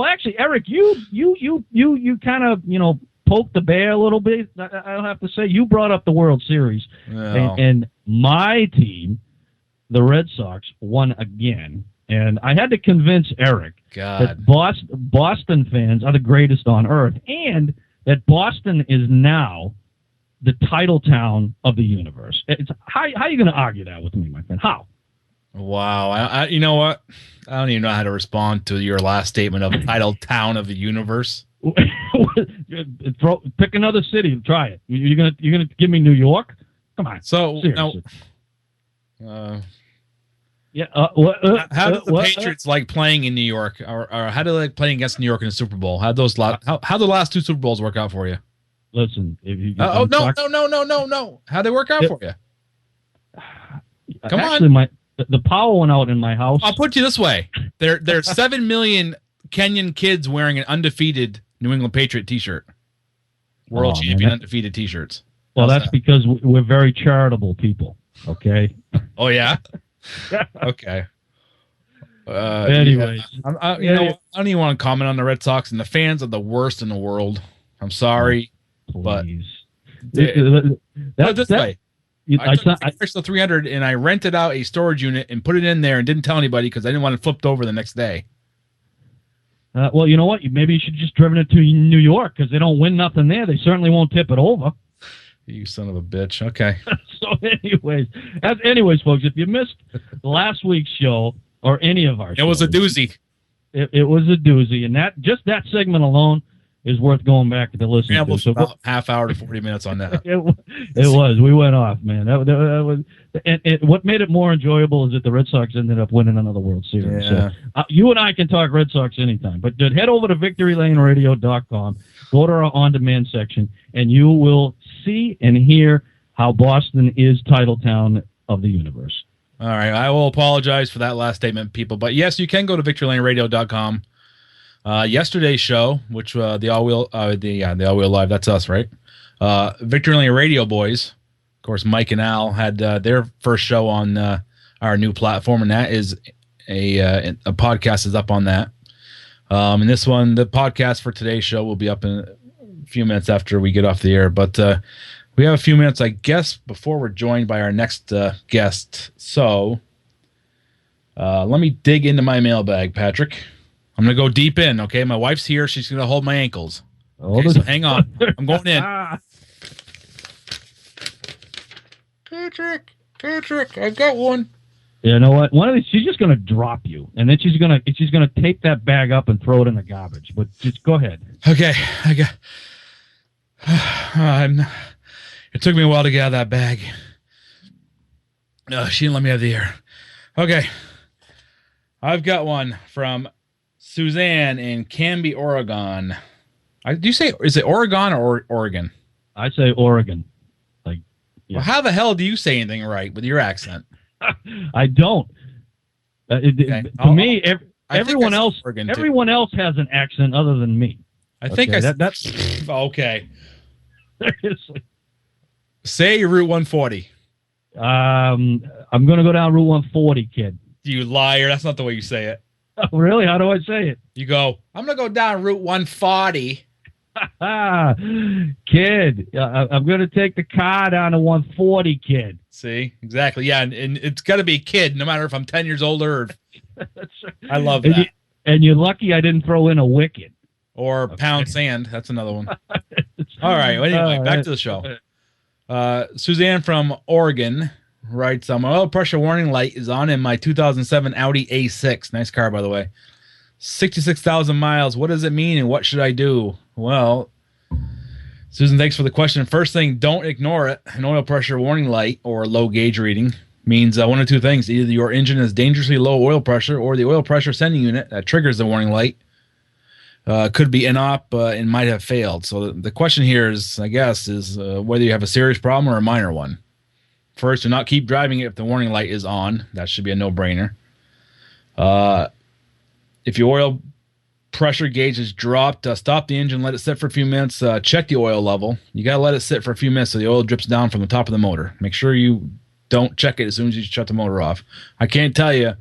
actually, Eric, you kind of poked the bear a little bit. I'll have to say you brought up the World Series, and my team, the Red Sox, won again, and I had to convince Eric that Boston fans are the greatest on earth, and that Boston is now the title town of the universe. How are you going to argue that with me, my friend? How? Wow. I you know what? I don't even know how to respond to your last statement of title town of the universe. Pick another city. Try it. You're gonna give me New York? Come on. So seriously. No. Yeah. How do the Patriots like playing in New York, or how do they like playing against New York in the Super Bowl? How the last 2 Super Bowls work out for you? Listen, if you no. How'd they work out for you? Come on. The power went out in my house. I'll put you this way: there's 7 million Kenyan kids wearing an undefeated New England Patriot T-shirt, world champion undefeated T-shirts. Well, that's because we're very charitable people. Okay. Oh yeah. Okay. Anyways, I don't even want to comment on the Red Sox, and the fans are the worst in the world. I'm sorry, but that's this way. I took the 300 and I rented out a storage unit and put it in there and didn't tell anybody because I didn't want it flipped over the next day. Well, you know what? Maybe you should just driven it to New York because they don't win nothing there. They certainly won't tip it over. You son of a bitch. Okay. So anyways, folks, if you missed last week's show or any of our shows, it was a doozy. It was a doozy, and that segment alone is worth going back to listen to. So about half hour to 40 minutes on that. it was. We went off, man. That was, and what made it more enjoyable is that the Red Sox ended up winning another World Series. Yeah. So, you and I can talk Red Sox anytime, but head over to victorylaneradio.com, go to our on-demand section, and you will see and hear how Boston is title town of the universe. All right. I will apologize for that last statement, people. But yes, you can go to victorylaneradio.com. Yesterday's show, which the All Wheel Live, that's us, right? Victory Lane Radio boys, of course, Mike and Al had their first show on our new platform, and that is a podcast is up on that. And this one, the podcast for today's show, will be up in a few minutes after we get off the air. But we have a few minutes, I guess, before we're joined by our next guest. So let me dig into my mailbag, Patrick. I'm going to go deep in, okay? My wife's here. She's going to hold my ankles. Okay, so hang on. I'm going in. Patrick, I've got one. You know what? One of these, she's just going to drop you, and then she's going to take that bag up and throw it in the garbage. But just go ahead. Okay, I got. It took me a while to get out of that bag. She didn't let me have the air. Okay, I've got one from Suzanne in Canby, Oregon. Do you say, is it Oregon or Oregon? I say Oregon. Yeah. Well, how the hell do you say anything right with your accent? I don't. To me, everyone else has an accent other than me. I think that's okay. Seriously. Say Route 140. I'm going to go down Route 140, kid. You liar. That's not the way you say it. Oh, really? How do I say it? You go, I'm going to go down Route 140. Kid, I'm going to take the car down to 140, kid. See? Exactly. Yeah, and it's got to be a kid, no matter if I'm 10 years older. I love that. And you're lucky I didn't throw in a wicket. Or pound sand. That's another one. All right. Well, anyway, back to the show. Suzanne from Oregon writes, my oil pressure warning light is on in my 2007 Audi A6. Nice car, by the way. 66,000 miles. What does it mean and what should I do? Well, Susan, thanks for the question. First thing, don't ignore it. An oil pressure warning light or low gauge reading means one of two things. Either your engine is dangerously low oil pressure or the oil pressure sending unit that triggers the warning light could be inop and might have failed. So the question here is, I guess, is whether you have a serious problem or a minor one. First, do not keep driving it if the warning light is on. That should be a no-brainer. If your oil pressure gauge is dropped, stop the engine, let it sit for a few minutes, check the oil level. You got to let it sit for a few minutes so the oil drips down from the top of the motor. Make sure you don't check it as soon as you shut the motor off. I can't tell you,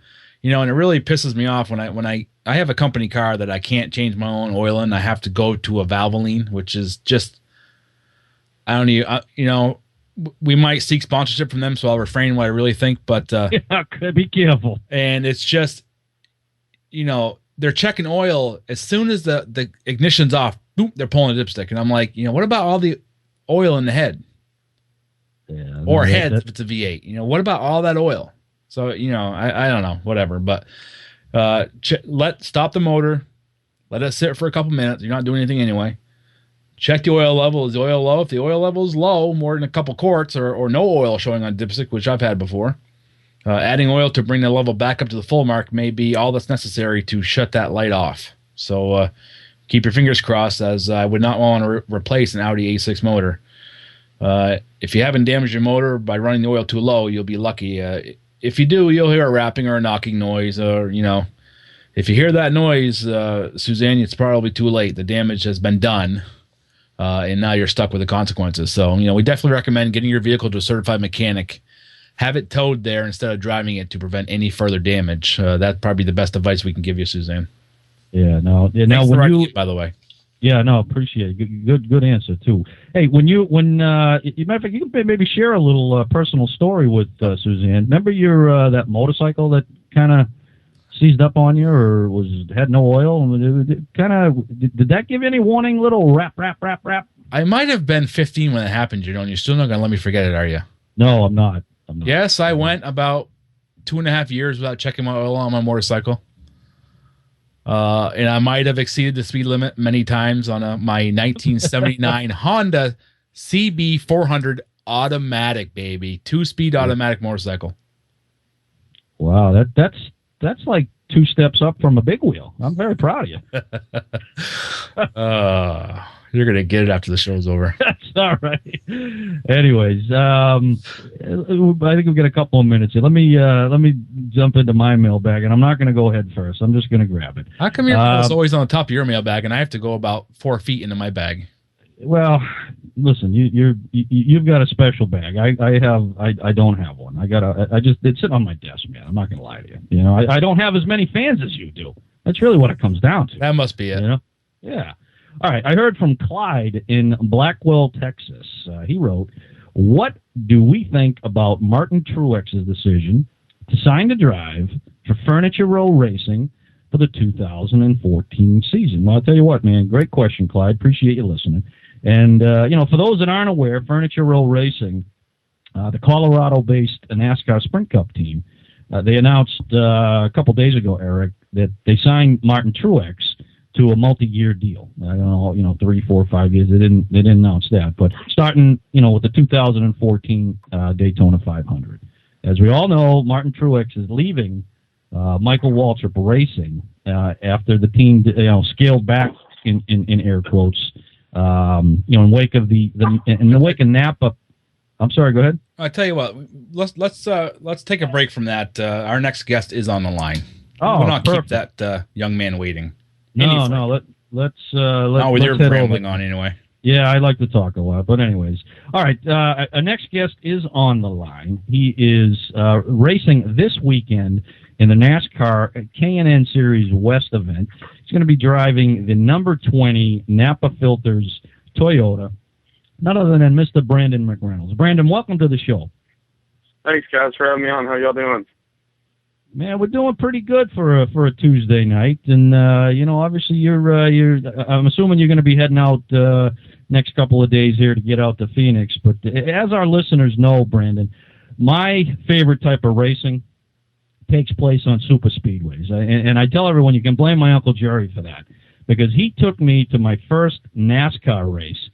and it really pisses me off when I have a company car that I can't change my own oil in. I have to go to a Valvoline, which is just, I don't even, we might seek sponsorship from them, so I'll refrain what I really think, but be careful. And it's just, they're checking oil as soon as the ignition's off. Boom, they're pulling a dipstick, and I'm like, what about all the oil in the head? Yeah, or head if it's a V8? What about all that oil? So I don't know, whatever. But stop the motor, let it sit for a couple minutes. You're not doing anything anyway. Check the oil level. Is the oil low? If the oil level is low, more than a couple quarts, or no oil showing on dipstick, which I've had before, Adding oil to bring the level back up to the full mark may be all that's necessary to shut that light off. So keep your fingers crossed, as I would not want to replace an Audi A6 motor. If you haven't damaged your motor by running the oil too low, you'll be lucky. If you do, you'll hear a rapping or a knocking noise, or, if you hear that noise, Suzanne, it's probably too late. The damage has been done, and now you're stuck with the consequences. So, we definitely recommend getting your vehicle to a certified mechanic. Have it towed there instead of driving it to prevent any further damage. That's probably the best advice we can give you, Suzanne. Yeah, no. Yeah, now, by the way. Yeah, no, appreciate it. Good answer too. Hey, you matter of fact, you can maybe share a little personal story with Suzanne. Remember your that motorcycle that kind of seized up on you, or had no oil? Did that give you any warning? Little rap? I might have been 15 when it happened. You're still not gonna let me forget it, are you? No, I'm not. Yes, I went about 2.5 years without checking my oil on my motorcycle. And I might have exceeded the speed limit many times on my 1979 Honda CB400 automatic, baby. 2-speed automatic motorcycle. Wow, that's like 2 steps up from a big wheel. I'm very proud of you. You're going to get it after the show's over. That's all right. Anyways, I think we've got a couple of minutes here. Let me jump into my mailbag, and I'm not going to go head first. I'm just going to grab it. How come your mail's always on the top of your mailbag, and I have to go about 4 feet into my bag? Well, listen, you've got a special bag. I don't have one. It's sitting on my desk, man. I'm not going to lie to you. I don't have as many fans as you do. That's really what it comes down to. That must be it. Yeah. All right, I heard from Clyde in Blackwell, Texas. He wrote, "What do we think about Martin Truex's decision to sign to drive for Furniture Row Racing for the 2014 season?" Well, I'll tell you what, man, great question, Clyde. Appreciate you listening. And, for those that aren't aware, Furniture Row Racing, the Colorado-based NASCAR Sprint Cup team, they announced a couple days ago, Eric, that they signed Martin Truex to a multi-year deal. I don't know, 3, 4, 5 years. They didn't announce that, but starting, with the 2014 Daytona 500. As we all know, Martin Truex is leaving Michael Waltrip Racing after the team, scaled back in air quotes, in the wake of Napa. I'm sorry. Go ahead. I tell you what, let's take a break from that. Our next guest is on the line. We'll not keep that young man waiting. No. Let's you're rambling on anyway. Yeah, I like to talk a lot, but anyways. All right, our next guest is on the line. He is racing this weekend in the NASCAR K&N Series West event. He's going to be driving the number 20 Napa Filters Toyota, none other than Mr. Brandon McReynolds. Brandon, welcome to the show. Thanks, guys, for having me on. How y'all doing? Man, we're doing pretty good for a Tuesday night, and obviously you're. I'm assuming you're going to be heading out next couple of days here to get out to Phoenix. But as our listeners know, Brandon, my favorite type of racing takes place on super speedways, and I tell everyone you can blame my Uncle Jerry for that, because he took me to my first NASCAR race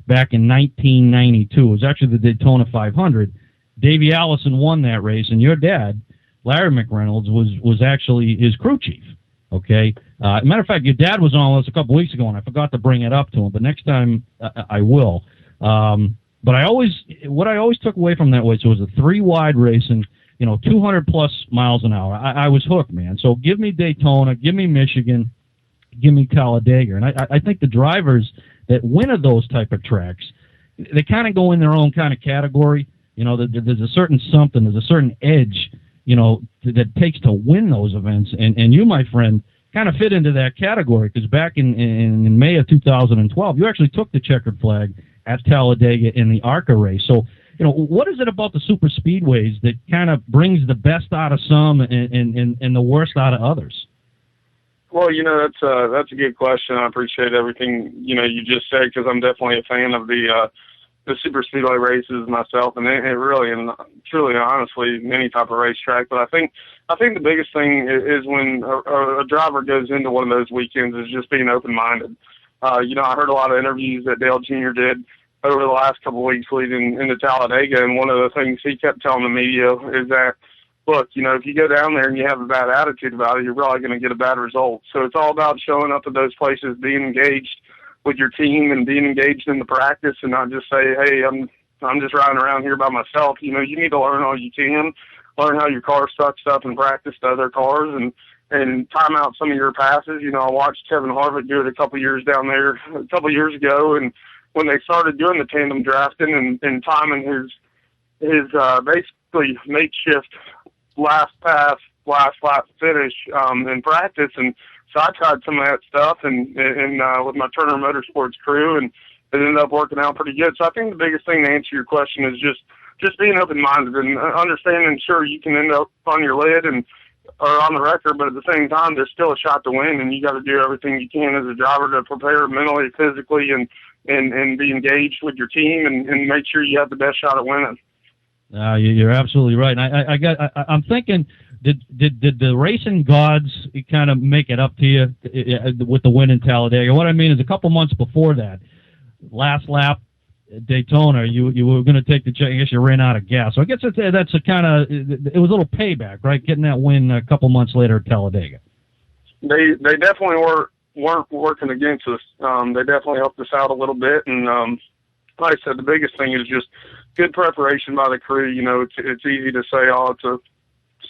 back in 1992. It was actually the Daytona 500. Davey Allison won that race, and your dad, Larry McReynolds, was actually his crew chief. Okay. Matter of fact, your dad was on with us a couple weeks ago, and I forgot to bring it up to him, but next time I will. But what I always took away from that was a 3-wide racing, 200 plus miles an hour. I was hooked, man. So give me Daytona, give me Michigan, give me Talladega, and I think the drivers that win at those type of tracks, they kind of go in their own kind of category. There's a certain something, there's a certain edge, that takes to win those events. And you, my friend, kind of fit into that category, because back in May of 2012, you actually took the checkered flag at Talladega in the ARCA race. So, what is it about the super speedways that kind of brings the best out of some and the worst out of others? Well, that's a good question. I appreciate everything, you just said, because I'm definitely a fan of the super speedway races myself, and it really and truly, honestly, any type of racetrack. But I think the biggest thing is when a driver goes into one of those weekends is just being open-minded. I heard a lot of interviews that Dale Jr. did over the last couple of weeks leading into Talladega, and one of the things he kept telling the media is that look, you know, if you go down there and you have a bad attitude about it, you're probably going to get a bad result. So it's all about showing up at those places, being engaged with your team and being engaged in the practice, and not just say, hey, I'm just riding around here by myself. You know, you need to learn all you can, learn how your car sucks up and practice to other cars, and time out some of your passes. You know, I watched Kevin Harvick do it a couple years down there a couple years ago, and when they started doing the tandem drafting and timing his basically makeshift last pass, last lap finish in practice. And so I tried some of that stuff and with my Turner Motorsports crew, and it ended up working out pretty good. So I think the biggest thing to answer your question is just being open-minded and understanding, sure, you can end up on your lid or on the record, but at the same time, there's still a shot to win, and you got to do everything you can as a driver to prepare mentally, physically, and be engaged with your team and make sure you have the best shot at winning. You're absolutely right. And I'm thinking, did the racing gods kind of make it up to you with the win in Talladega? What I mean is, a couple months before that, last lap Daytona, you were going to take the check. I guess you ran out of gas. So I guess that's a kind of, it was a little payback, right? Getting that win a couple months later at Talladega. They definitely weren't working against us. They definitely helped us out a little bit, and like I said, the biggest thing is just good preparation by the crew. You know, it's easy to say, oh, it's a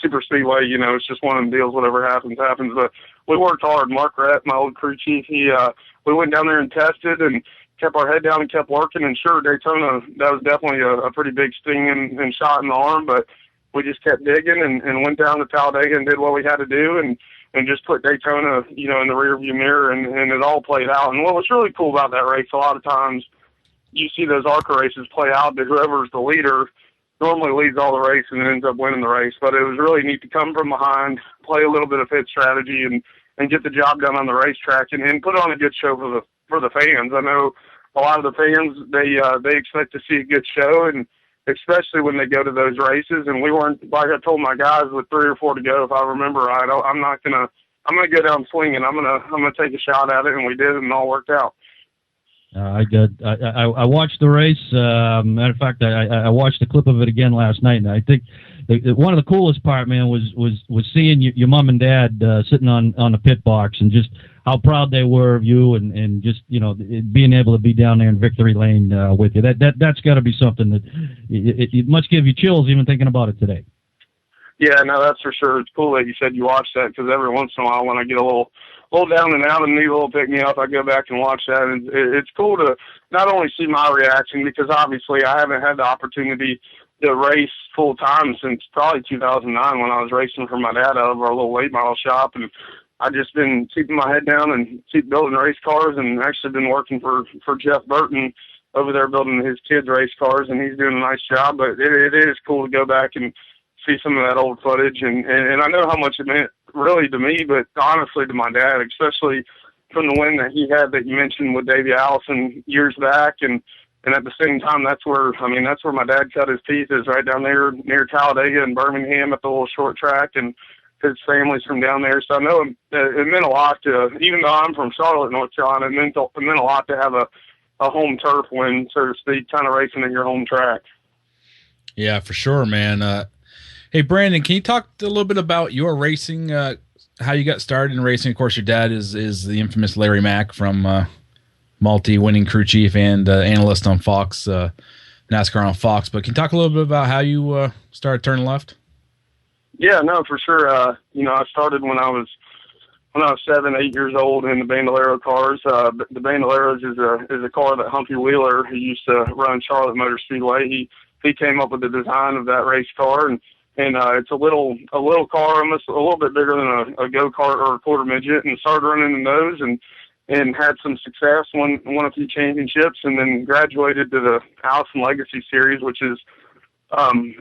super speedway, you know, it's just one of them deals, whatever happens, but we worked hard. Mark Rett, my old crew chief, we went down there and tested and kept our head down and kept working. And sure, Daytona, that was definitely a pretty big sting and shot in the arm, but we just kept digging and went down to Talladega and did what we had to do and just put Daytona, you know, in the rearview mirror, and it all played out. And what was really cool about that race, a lot of times you see those ARCA races play out that whoever's the leader normally leads all the race and ends up winning the race. But it was really neat to come from behind, play a little bit of pit strategy, and get the job done on the racetrack and put on a good show for the fans. I know a lot of the fans, they expect to see a good show, and especially when they go to those races. And we weren't, like I told my guys with 3 or 4 to go, if I remember right, I'm gonna go down swinging. I'm gonna take a shot at it, and we did, and it all worked out. I watched the race. Matter of fact, I watched a clip of it again last night, and I think one of the coolest part, man, was seeing your mom and dad sitting on the pit box and just how proud they were of you, and just, you know, being able to be down there in victory lane with you. That's got to be something that it must give you chills even thinking about it today. Yeah, no, that's for sure. It's cool that you said you watched that, because every once in a while when I get a little down and out and need a little pick me up, I go back and watch that. And it's cool to not only see my reaction, because obviously I haven't had the opportunity to race full time since probably 2009 when I was racing for my dad out of our little late model shop. And I've just been keeping my head down and keep building race cars, and actually been working for Jeff Burton over there building his kids' race cars, and he's doing a nice job. But it is cool to go back and see some of that old footage, and I know how much it meant really to me, but honestly to my dad, especially from the win that he had that you mentioned with Davey Allison years back, and at the same time, that's where my dad cut his teeth, is right down there near Talladega and Birmingham at the little short track, and his family's from down there. So I know it meant a lot to, even though I'm from Charlotte, North Carolina, it meant a lot to have a home turf win, so to speak, kind of racing at your home track. Yeah, for sure, man. Hey, Brandon, can you talk a little bit about your racing, how you got started in racing? Of course, your dad is the infamous Larry Mack from multi-winning crew chief and analyst on Fox, NASCAR on Fox. But can you talk a little bit about how you started turning left? Yeah, no, for sure. You know, I started when I was 7, 8 years old in the Bandolero cars. The Bandoleros is a car that Humphrey Wheeler, who used to run Charlotte Motor Speedway, he came up with the design of that race car, and it's a little car, almost a little bit bigger than a go-kart or a quarter midget, and started running in those and had some success, won a few championships, and then graduated to the Allison Legacy Series, which is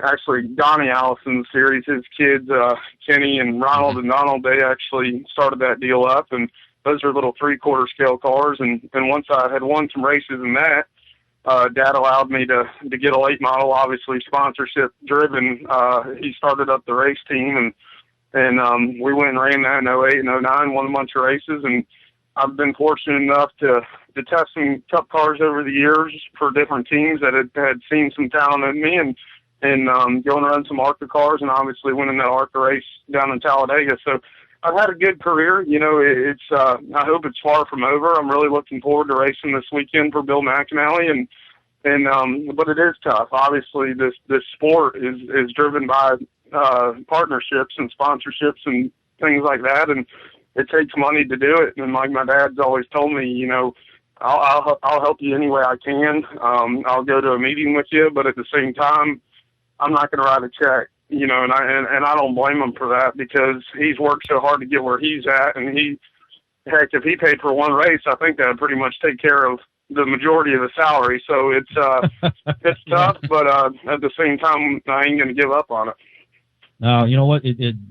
actually Donnie Allison's series. His kids, Kenny and Ronald and Donald, they actually started that deal up, and those are little 3/4 scale cars. And once I had won some races in that, Dad allowed me to get a late model, obviously sponsorship driven. He started up the race team, and we went and ran that in 08 and 09, won a bunch of races. And I've been fortunate enough to test some Cup cars over the years for different teams that had seen some talent in me, and going to run some ARCA cars and obviously winning that ARCA race down in Talladega. So I've had a good career. You know, I hope it's far from over. I'm really looking forward to racing this weekend for Bill McAnally, but it is tough. Obviously, this sport is driven by partnerships and sponsorships and things like that, and it takes money to do it. And like my dad's always told me, you know, I'll help you any way I can. I'll go to a meeting with you, but at the same time, I'm not going to write a check. You know, and I don't blame him for that, because he's worked so hard to get where he's at, and heck, if he paid for one race, I think that would pretty much take care of the majority of the salary. So it's tough, but at the same time, I ain't going to give up on it. You know what,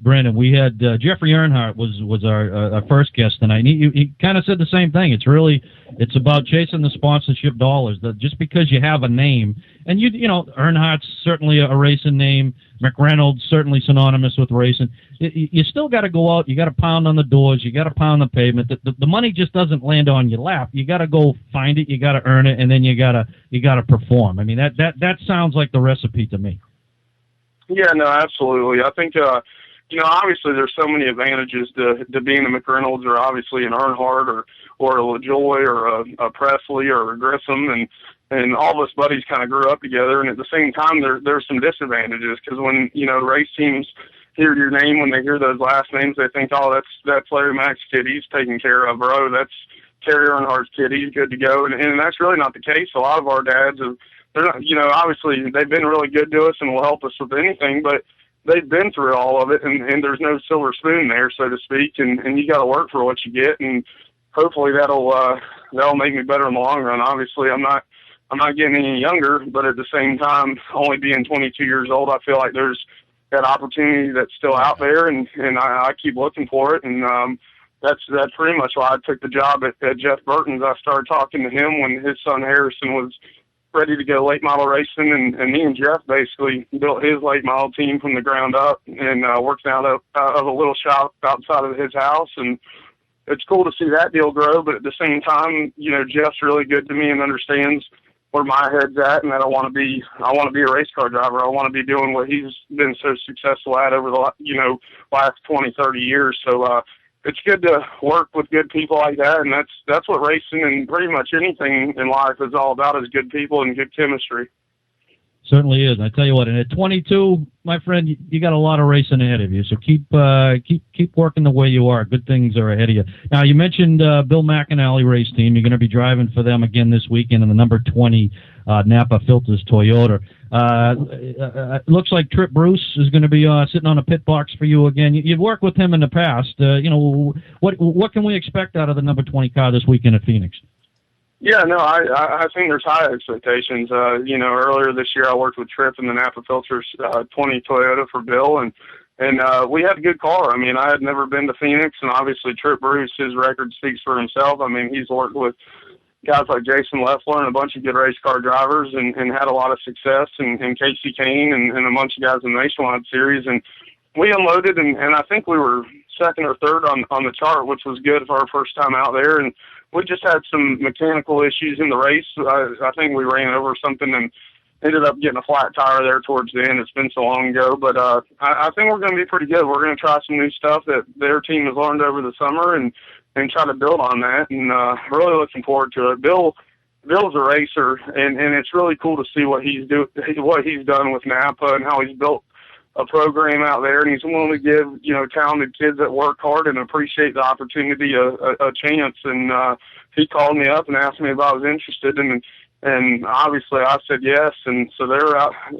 Brandon, we had Jeffery Earnhardt was our first guest tonight. And he kind of said the same thing. It's about chasing the sponsorship dollars. Just because you have a name, and you know, Earnhardt's certainly a racing name. McReynolds certainly synonymous with racing. You still got to go out. You got to pound on the doors. You got to pound the pavement. The money just doesn't land on your lap. You got to go find it. You got to earn it, and then you got to perform. I mean, that sounds like the recipe to me. Yeah, no, absolutely. I think, you know, obviously there's so many advantages to being a McReynolds, or obviously an Earnhardt, or a LaJoy, or a Presley, or a Grissom, and all of us buddies kind of grew up together. And at the same time, there's some disadvantages, because when, you know, race teams hear your name, when they hear those last names, they think, oh, that's Larry Mack's kid, he's taken care of, bro. That's Terry Earnhardt's kid, he's good to go. And that's really not the case. A lot of our dads have, they're not, you know, obviously they've been really good to us and will help us with anything, but they've been through all of it, and there's no silver spoon there, so to speak, and you got to work for what you get, and hopefully that'll make me better in the long run. Obviously, I'm not getting any younger, but at the same time, only being 22 years old, I feel like there's that opportunity that's still out there, and I keep looking for it, and that's pretty much why I took the job at Jeff Burton's. I started talking to him when his son Harrison was ready to go late model racing, and me and Jeff basically built his late model team from the ground up, and worked out of a little shop outside of his house, and it's cool to see that deal grow. But at the same time, you know, Jeff's really good to me and understands where my head's at, and that I want to be a race car driver. I want to be doing what he's been so successful at over the, you know, last 20, 30 years. So it's good to work with good people like that, and that's what racing and pretty much anything in life is all about, is good people and good chemistry. Certainly is. And I tell you what, and at 22, my friend, you got a lot of racing ahead of you. So keep working the way you are. Good things are ahead of you. Now, you mentioned Bill McAnally race team. You're going to be driving for them again this weekend in the number 20 Napa Filters Toyota. Looks like Trip Bruce is going to be sitting on a pit box for you again. You've worked with him in the past. You know, what can we expect out of the number 20 car this weekend at Phoenix? Yeah, no, I think there's high expectations. You know, earlier this year I worked with Trip in the Napa Filters 20 Toyota for Bill, and we had a good car. I mean, I had never been to Phoenix, and obviously Trip Bruce, his record speaks for himself. I mean, he's worked with guys like Jason LaFleche and a bunch of good race car drivers, and had a lot of success, and Casey Kane and a bunch of guys in the Nationwide Series. And we unloaded, and I think we were second or third on the chart, which was good for our first time out there. And we just had some mechanical issues in the race. I think we ran over something and ended up getting a flat tire there towards the end. It's been so long ago, but I think we're going to be pretty good. We're going to try some new stuff that their team has learned over the summer, and try to build on that, and really looking forward to it. Bill's a racer, and it's really cool to see what he's done with Napa and how he's built a program out there, and he's willing to give, you know, talented kids that work hard and appreciate the opportunity a chance. And he called me up and asked me if I was interested, and obviously I said yes. And so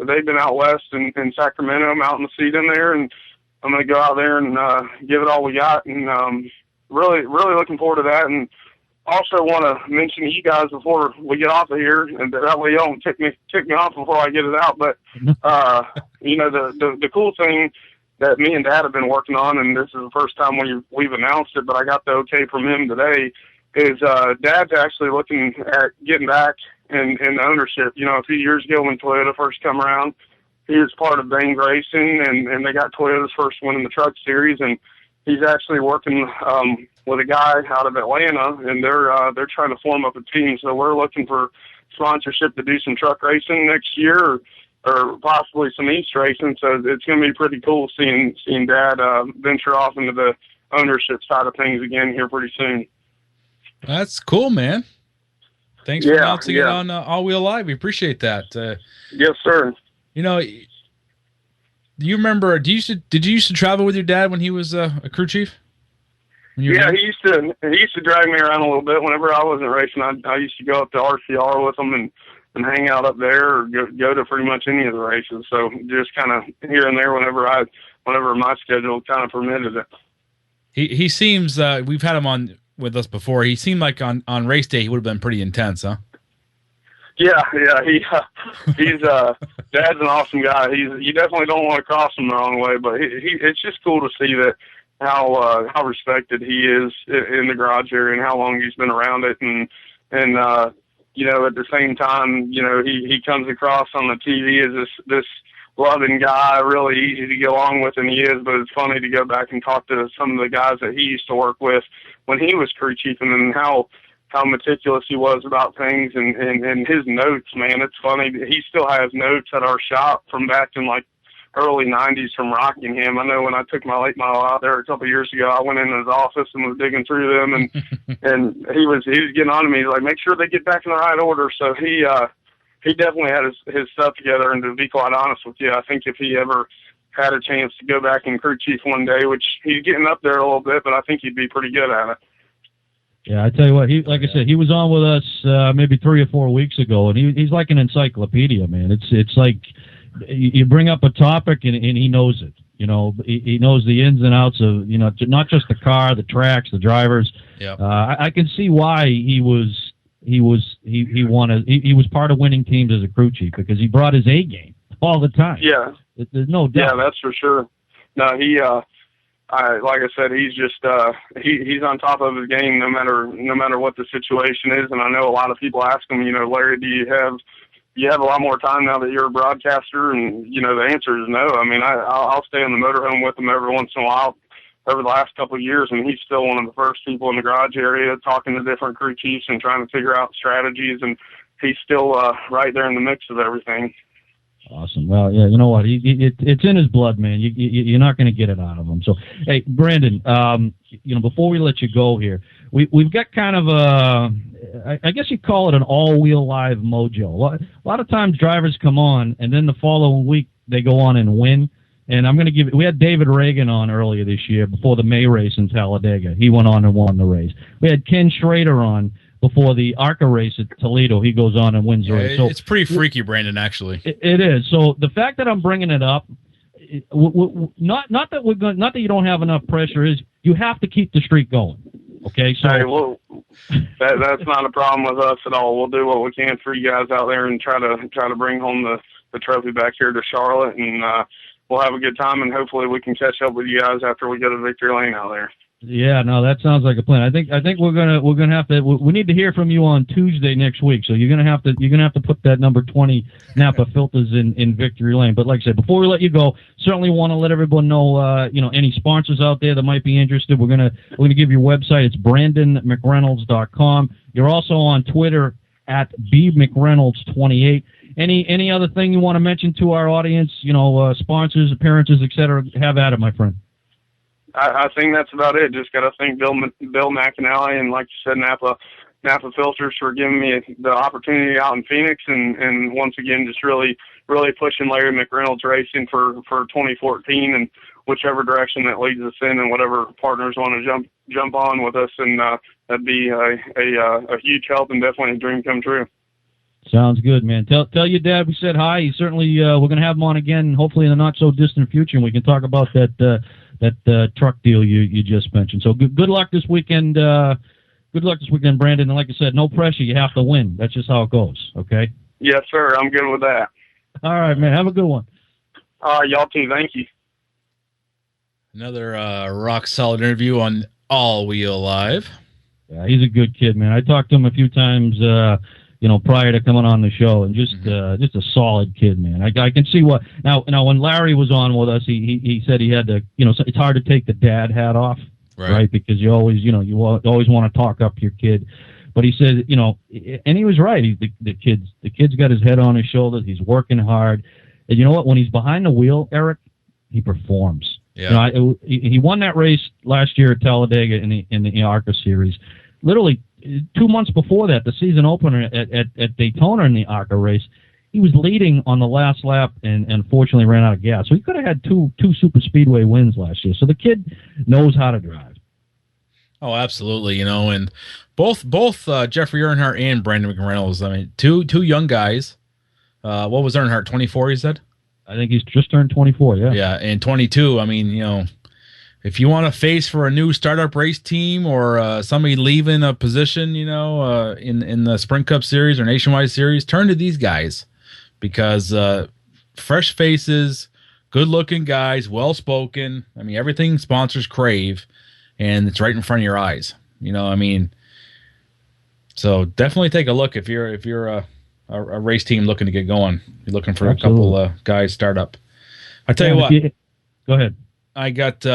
they've been out west in Sacramento. I'm out in the seat in there, and I'm going to go out there and give it all we got, and really looking forward to that. And also want to mention to you guys before we get off of here, and that way you don't kick me off before I get it out. But you know, the cool thing that me and Dad have been working on, and this is the first time we've announced it, but I got the okay from him today, is Dad's actually looking at getting back in ownership. You know, a few years ago when Toyota first come around, he was part of Bain Racing, and they got Toyota's first win in the Truck Series, and he's actually working with a guy out of Atlanta, and they're trying to form up a team. So we're looking for sponsorship to do some truck racing next year, or possibly some East racing. So it's going to be pretty cool seeing Dad venture off into the ownership side of things again here pretty soon. That's cool, man. Thanks for announcing it on All Wheel Live. We appreciate that. Yes, sir. You know, do you remember? Did you used to travel with your dad when he was a crew chief? Yeah, he used to drag me around a little bit whenever I wasn't racing. I used to go up to RCR with him and hang out up there, or go to pretty much any of the races. So just kind of here and there whenever my schedule kind of permitted it. He seems we've had him on with us before. He seemed like on race day he would have been pretty intense, huh? Yeah. He's Dad's an awesome guy. You definitely don't want to cross him the wrong way, but it's just cool to see that how respected he is in the garage area and how long he's been around it, and you know, at the same time, you know, he comes across on the TV as this loving guy, really easy to get along with, and he is, but it's funny to go back and talk to some of the guys that he used to work with when he was crew chief, and how meticulous he was about things, and his notes, man, it's funny. He still has notes at our shop from back in like early 90s from Rockingham. I know when I took my late model out there a couple of years ago, I went into his office and was digging through them, and he was getting on to me. He's like, make sure they get back in the right order. So he definitely had his stuff together. And to be quite honest with you, I think if he ever had a chance to go back and crew chief one day, which he's getting up there a little bit, but I think he'd be pretty good at it. Yeah, I tell you what, like I said, he was on with us maybe 3 or 4 weeks ago, and he's like an encyclopedia, man. It's like you bring up a topic and he knows it. You know, he knows the ins and outs of, you know, not just the car, the tracks, the drivers. Yeah. I can see why he was part of winning teams as a crew chief, because he brought his A game all the time. Yeah. There's no doubt. Yeah, that's for sure. No, like I said, he's just he's on top of his game no matter what the situation is. And I know a lot of people ask him, you know, Larry, do you have a lot more time now that you're a broadcaster? And, you know, the answer is no. I mean, I'll stay in the motorhome with him every once in a while over the last couple of years, and he's still one of the first people in the garage area talking to different crew chiefs and trying to figure out strategies, and he's still right there in the mix of everything. Awesome. Well, yeah, you know what? It's in his blood, man. You're not going to get it out of him. So, hey, Brandon, you know, before we let you go here, we've got kind of I guess you call it an all-wheel live mojo. A lot of times drivers come on, and then the following week they go on and win. And I'm going to give it. We had David Reagan on earlier this year before the May race in Talladega. He went on and won the race. We had Ken Schrader on before the ARCA race at Toledo. He goes on and wins the race. So it's pretty freaky, Brandon, actually. It is. So the fact that I'm bringing it up, not that you don't have enough pressure, is you have to keep the streak going. Okay, so hey, well, that's not a problem with us at all. We'll do what we can for you guys out there and try to bring home the trophy back here to Charlotte, and we'll have a good time, and hopefully we can catch up with you guys after we go to Victory Lane out there. Yeah, no, that sounds like a plan. I think we're gonna have to. We need to hear from you on Tuesday next week. So you're gonna have to put that number 20 Napa filters in Victory Lane. But like I said, before we let you go, certainly want to let everyone know, you know, any sponsors out there that might be interested. We're gonna give your website. It's BrandonMcReynolds.com. You're also on Twitter at BMcReynolds28. Any other thing you want to mention to our audience? You know, sponsors, appearances, etc. Have at it, my friend. I think that's about it. Just got to thank Bill McAnally and, like you said, Napa Filters for giving me the opportunity out in Phoenix, and once again, just really pushing Larry McReynolds Racing for 2014 and whichever direction that leads us in, and whatever partners want to jump on with us, and that'd be a huge help and definitely a dream come true. Sounds good, man. Tell your dad we said hi. He certainly we're going to have him on again, hopefully in the not so distant future, and we can talk about that truck deal you just mentioned. So good luck this weekend. Good luck this weekend, Brandon. And like I said, no pressure. You have to win. That's just how it goes. Okay. Yes, sir. I'm good with that. All right, man. Have a good one. Y'all too. Thank you. Another rock solid interview on All Wheel Live. Yeah, he's a good kid, man. I talked to him a few times, you know, prior to coming on the show, and just a solid kid, man. I can see what now when Larry was on with us, he said he had to, you know, it's hard to take the dad hat off, right? Because you always want to talk up your kid. But he said, you know, and he was right. The kid's got his head on his shoulders. He's working hard. And you know what? When he's behind the wheel, Eric, he performs. Yeah. He won that race last year at Talladega in the ARCA series. Literally 2 months before that, the season opener at Daytona in the ARCA race, he was leading on the last lap and unfortunately ran out of gas. So he could have had two super speedway wins last year. So the kid knows how to drive. Oh, absolutely. And both Jeffrey Earnhardt and Brandon McReynolds. I mean, two young guys. What was Earnhardt? 24, you said? I think he's just turned 24. Yeah. Yeah, and 22. I mean, if you want to face for a new startup race team or somebody leaving a position, in the Sprint Cup Series or Nationwide Series, turn to these guys because fresh faces, good-looking guys, well-spoken. I mean, everything sponsors crave, and it's right in front of your eyes. So definitely take a look if you're a race team looking to get going. You're looking for Absolutely. a couple guys startup. I tell you what. Go ahead. I got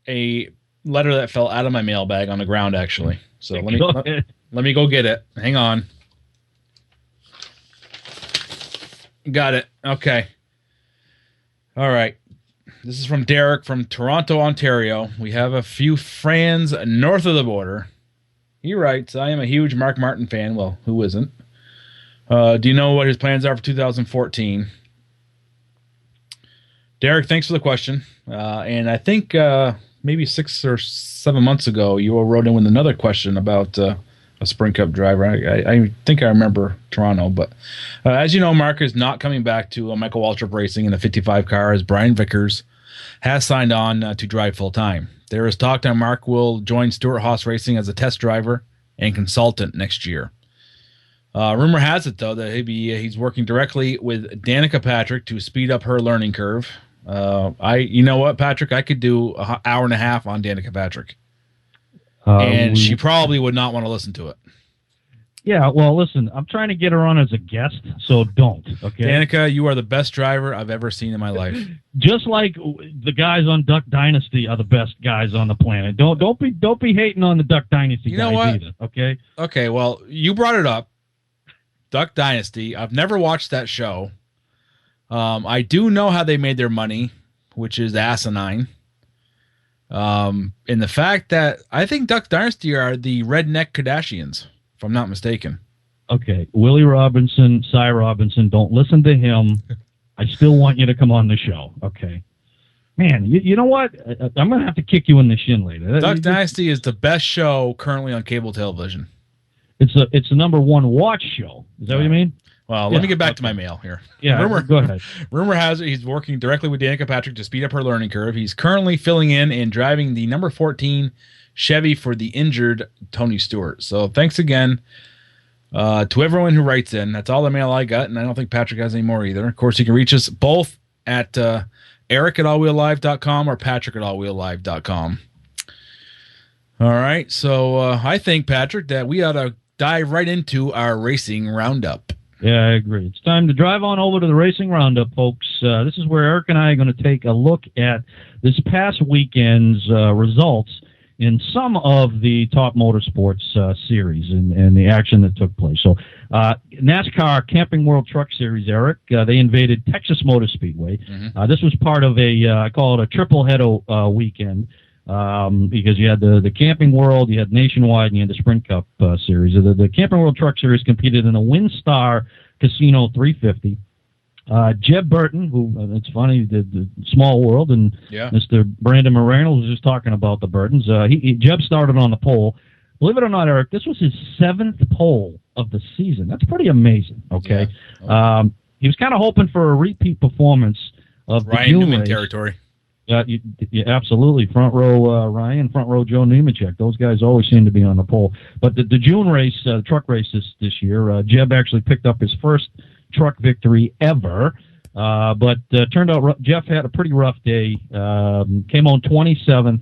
a letter that fell out of my mailbag on the ground, actually. So let me go get it. Hang on. Got it. Okay. All right. This is from Derek from Toronto, Ontario. We have a few fans north of the border. He writes, I am a huge Mark Martin fan. Well, who isn't? Do you know what his plans are for 2014? Derek, thanks for the question. And I think maybe 6 or 7 months ago, you wrote in with another question about a Sprint Cup driver. I think I remember Toronto. But as you know, Mark is not coming back to Michael Waltrip Racing in the 55 car as Brian Vickers has signed on to drive full-time. There is talk that Mark will join Stuart Haas Racing as a test driver and consultant next year. Rumor has it, though, that he's working directly with Danica Patrick to speed up her learning curve. You know what, Patrick? I could do an hour and a half on Danica Patrick. And she probably would not want to listen to it. Yeah, well, listen, I'm trying to get her on as a guest, so don't, okay? Danica, you are the best driver I've ever seen in my life. Just like the guys on Duck Dynasty are the best guys on the planet. Don't be hating on the Duck Dynasty guys either, okay? Okay, well, you brought it up. Duck Dynasty. I've never watched that show. I do know how they made their money, which is asinine. And the fact that I think Duck Dynasty are the redneck Kardashians, if I'm not mistaken. Okay, Willie Robinson, Cy Robinson, don't listen to him. I still want you to come on the show, okay? Man, you know what? I'm going to have to kick you in the shin later. Duck Dynasty is the best show currently on cable television. It's the number one watch show. Is that what you mean? Well, let me get back to my mail here. Yeah, go ahead. Rumor has it he's working directly with Danica Patrick to speed up her learning curve. He's currently filling in and driving the number 14 Chevy for the injured Tony Stewart. So thanks again to everyone who writes in. That's all the mail I got, and I don't think Patrick has any more either. Of course, you can reach us both at eric@allwheellive.com or patrick@allwheellive.com. All right, so I think, Patrick, that we ought to dive right into our racing roundup. Yeah, I agree. It's time to drive on over to the Racing Roundup, folks. This is where Eric and I are going to take a look at this past weekend's results in some of the top motorsports series and the action that took place. So NASCAR Camping World Truck Series, Eric, they invaded Texas Motor Speedway. Mm-hmm. This was part of I call it a triple header weekend. Because you had the Camping World, you had Nationwide, and you had the Sprint Cup Series. The Camping World Truck Series competed in a WinStar Casino 350. Jeb Burton, who, it's funny, the small world, and Mr. Brandon McReynolds was just talking about the Burtons. Jeb started on the pole. Believe it or not, Eric, this was his 7th pole of the season. That's pretty amazing, okay? Yeah. He was kind of hoping for a repeat performance of the Ryan Newman territory. Yeah, absolutely. Front row Ryan, front row Joe Nemechek. Those guys always seem to be on the pole. But the June race, truck race this year, Jeb actually picked up his first truck victory ever. But turned out Jeff had a pretty rough day. Came on 27th,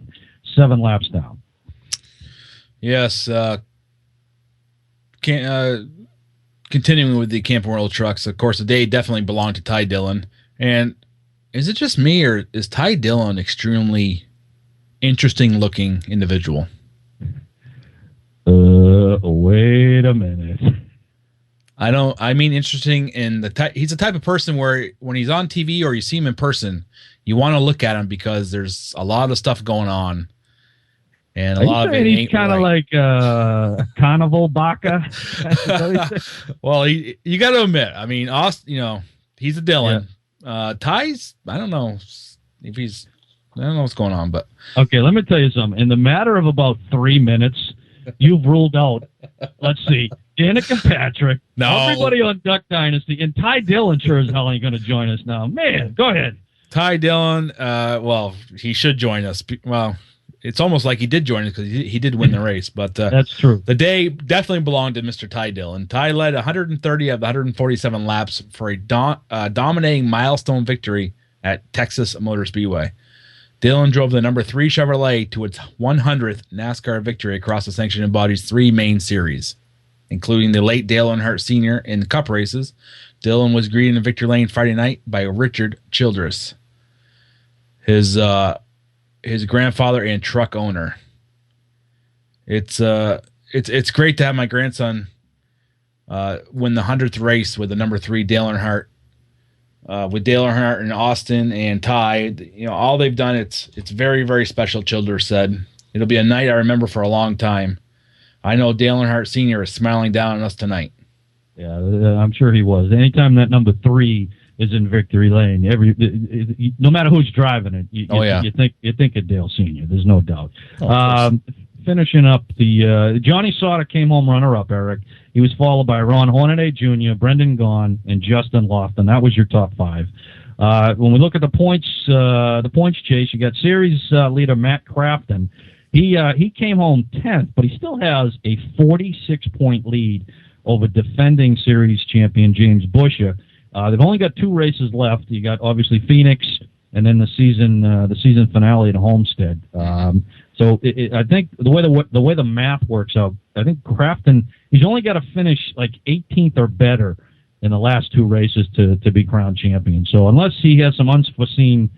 7 laps down. Yes. Continuing with the Camping World Trucks, of course, the day definitely belonged to Ty Dillon. And is it just me, or is Ty Dillon extremely interesting-looking individual? Wait a minute. I mean interesting in he's the type of person where when he's on TV or you see him in person, you want to look at him because there's a lot of stuff going on. And a lot of it he's kind of like Carnival Baca. Well, you got to admit, I mean, Austin, he's a Dylan. Yeah. Ty's, I don't know what's going on, but okay, let me tell you something. In the matter of about 3 minutes, you've ruled out. Let's see, Danica Patrick, everybody on Duck Dynasty, and Ty Dillon sure as hell ain't going to join us now. Man, go ahead. Ty Dillon, well, he should join us. Well, it's almost like he did join us because he did win the race. But that's true. The day definitely belonged to Mr. Ty Dillon. Ty led 130 of the 147 laps for a dominating milestone victory at Texas Motor Speedway. Dillon drove the number 3 Chevrolet to its 100th NASCAR victory across the sanctioning body's 3 main series, including the late Dale Earnhardt Sr. in the Cup races. Dillon was greeted in victory lane Friday night by Richard Childress, his grandfather and truck owner. It's great to have my grandson win the 100th race with the number 3 Dale Earnhardt. With Dale Earnhardt and Austin and Ty, all they've done, it's very, very special. Childress said it'll be a night I remember for a long time. I know Dale Earnhardt Sr. is smiling down on us tonight. Yeah, I'm sure he was. Anytime that number 3 is in victory lane, no matter who's driving it, you think of Dale Sr. There's no doubt. Finishing up the Johnny Sauter came home runner-up, Eric. He was followed by Ron Hornaday Jr., Brendan Gaughan, and Justin Lofton. That was your top 5. When we look at the points chase, you got series leader Matt Crafton. He came home 10th, but he still has a 46-point lead over defending series champion James Buescher. They've only got 2 races left. You got obviously Phoenix, and then the season finale at Homestead. So I think the way the math works out, I think Crafton, he's only got to finish like 18th or better in the last 2 races to be crowned champion. So unless he has some unforeseen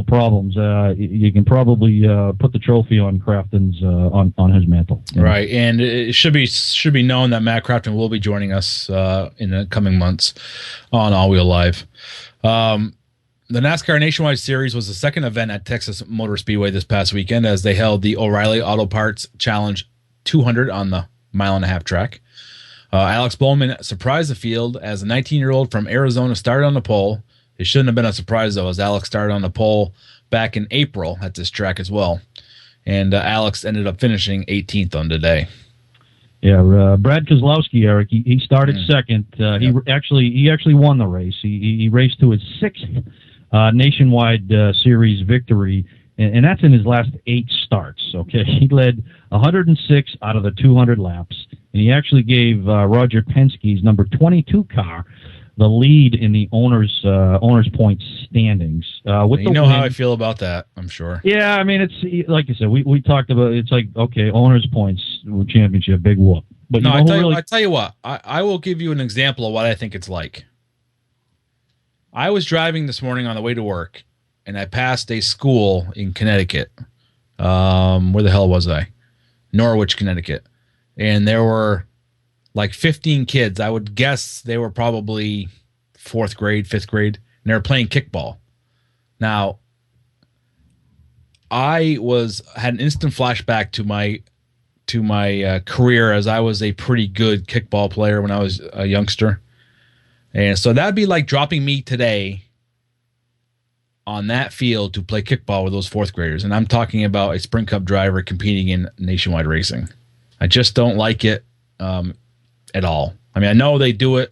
problems, you can probably put the trophy on Crafton's on his mantle. Right, and it should be known that Matt Crafton will be joining us in the coming months on All Wheel Live. The NASCAR Nationwide Series was the second event at Texas Motor Speedway this past weekend as they held the O'Reilly Auto Parts Challenge 200 on the 1.5-mile track. Alex Bowman surprised the field as a 19-year-old from Arizona started on the pole. It shouldn't have been a surprise, though, as Alex started on the pole back in April at this track as well. And Alex ended up finishing 18th on the day. Yeah, Brad Keselowski, Eric, he started second. He actually won the race. He raced to his 6th Nationwide Series victory, and that's in his last 8 starts. Okay, he led 106 out of the 200 laps, and he actually gave Roger Penske's number 22 car the lead in the owners points standings. How I feel about that, I'm sure. Yeah, I mean, it's like you said, we talked about it's like, okay, owners points championship, big whoop. But no, I tell you what, I will give you an example of what I think it's like. I was driving this morning on the way to work, and I passed a school in Connecticut. Where the hell was I? Norwich, Connecticut. And there were like 15 kids. I would guess they were probably 4th grade, 5th grade, and they were playing kickball. Now, I had an instant flashback to my career, as I was a pretty good kickball player when I was a youngster. And so that'd be like dropping me today on that field to play kickball with those 4th graders. And I'm talking about a Sprint Cup driver competing in nationwide racing. I just don't like it at all. I mean, I know they do it,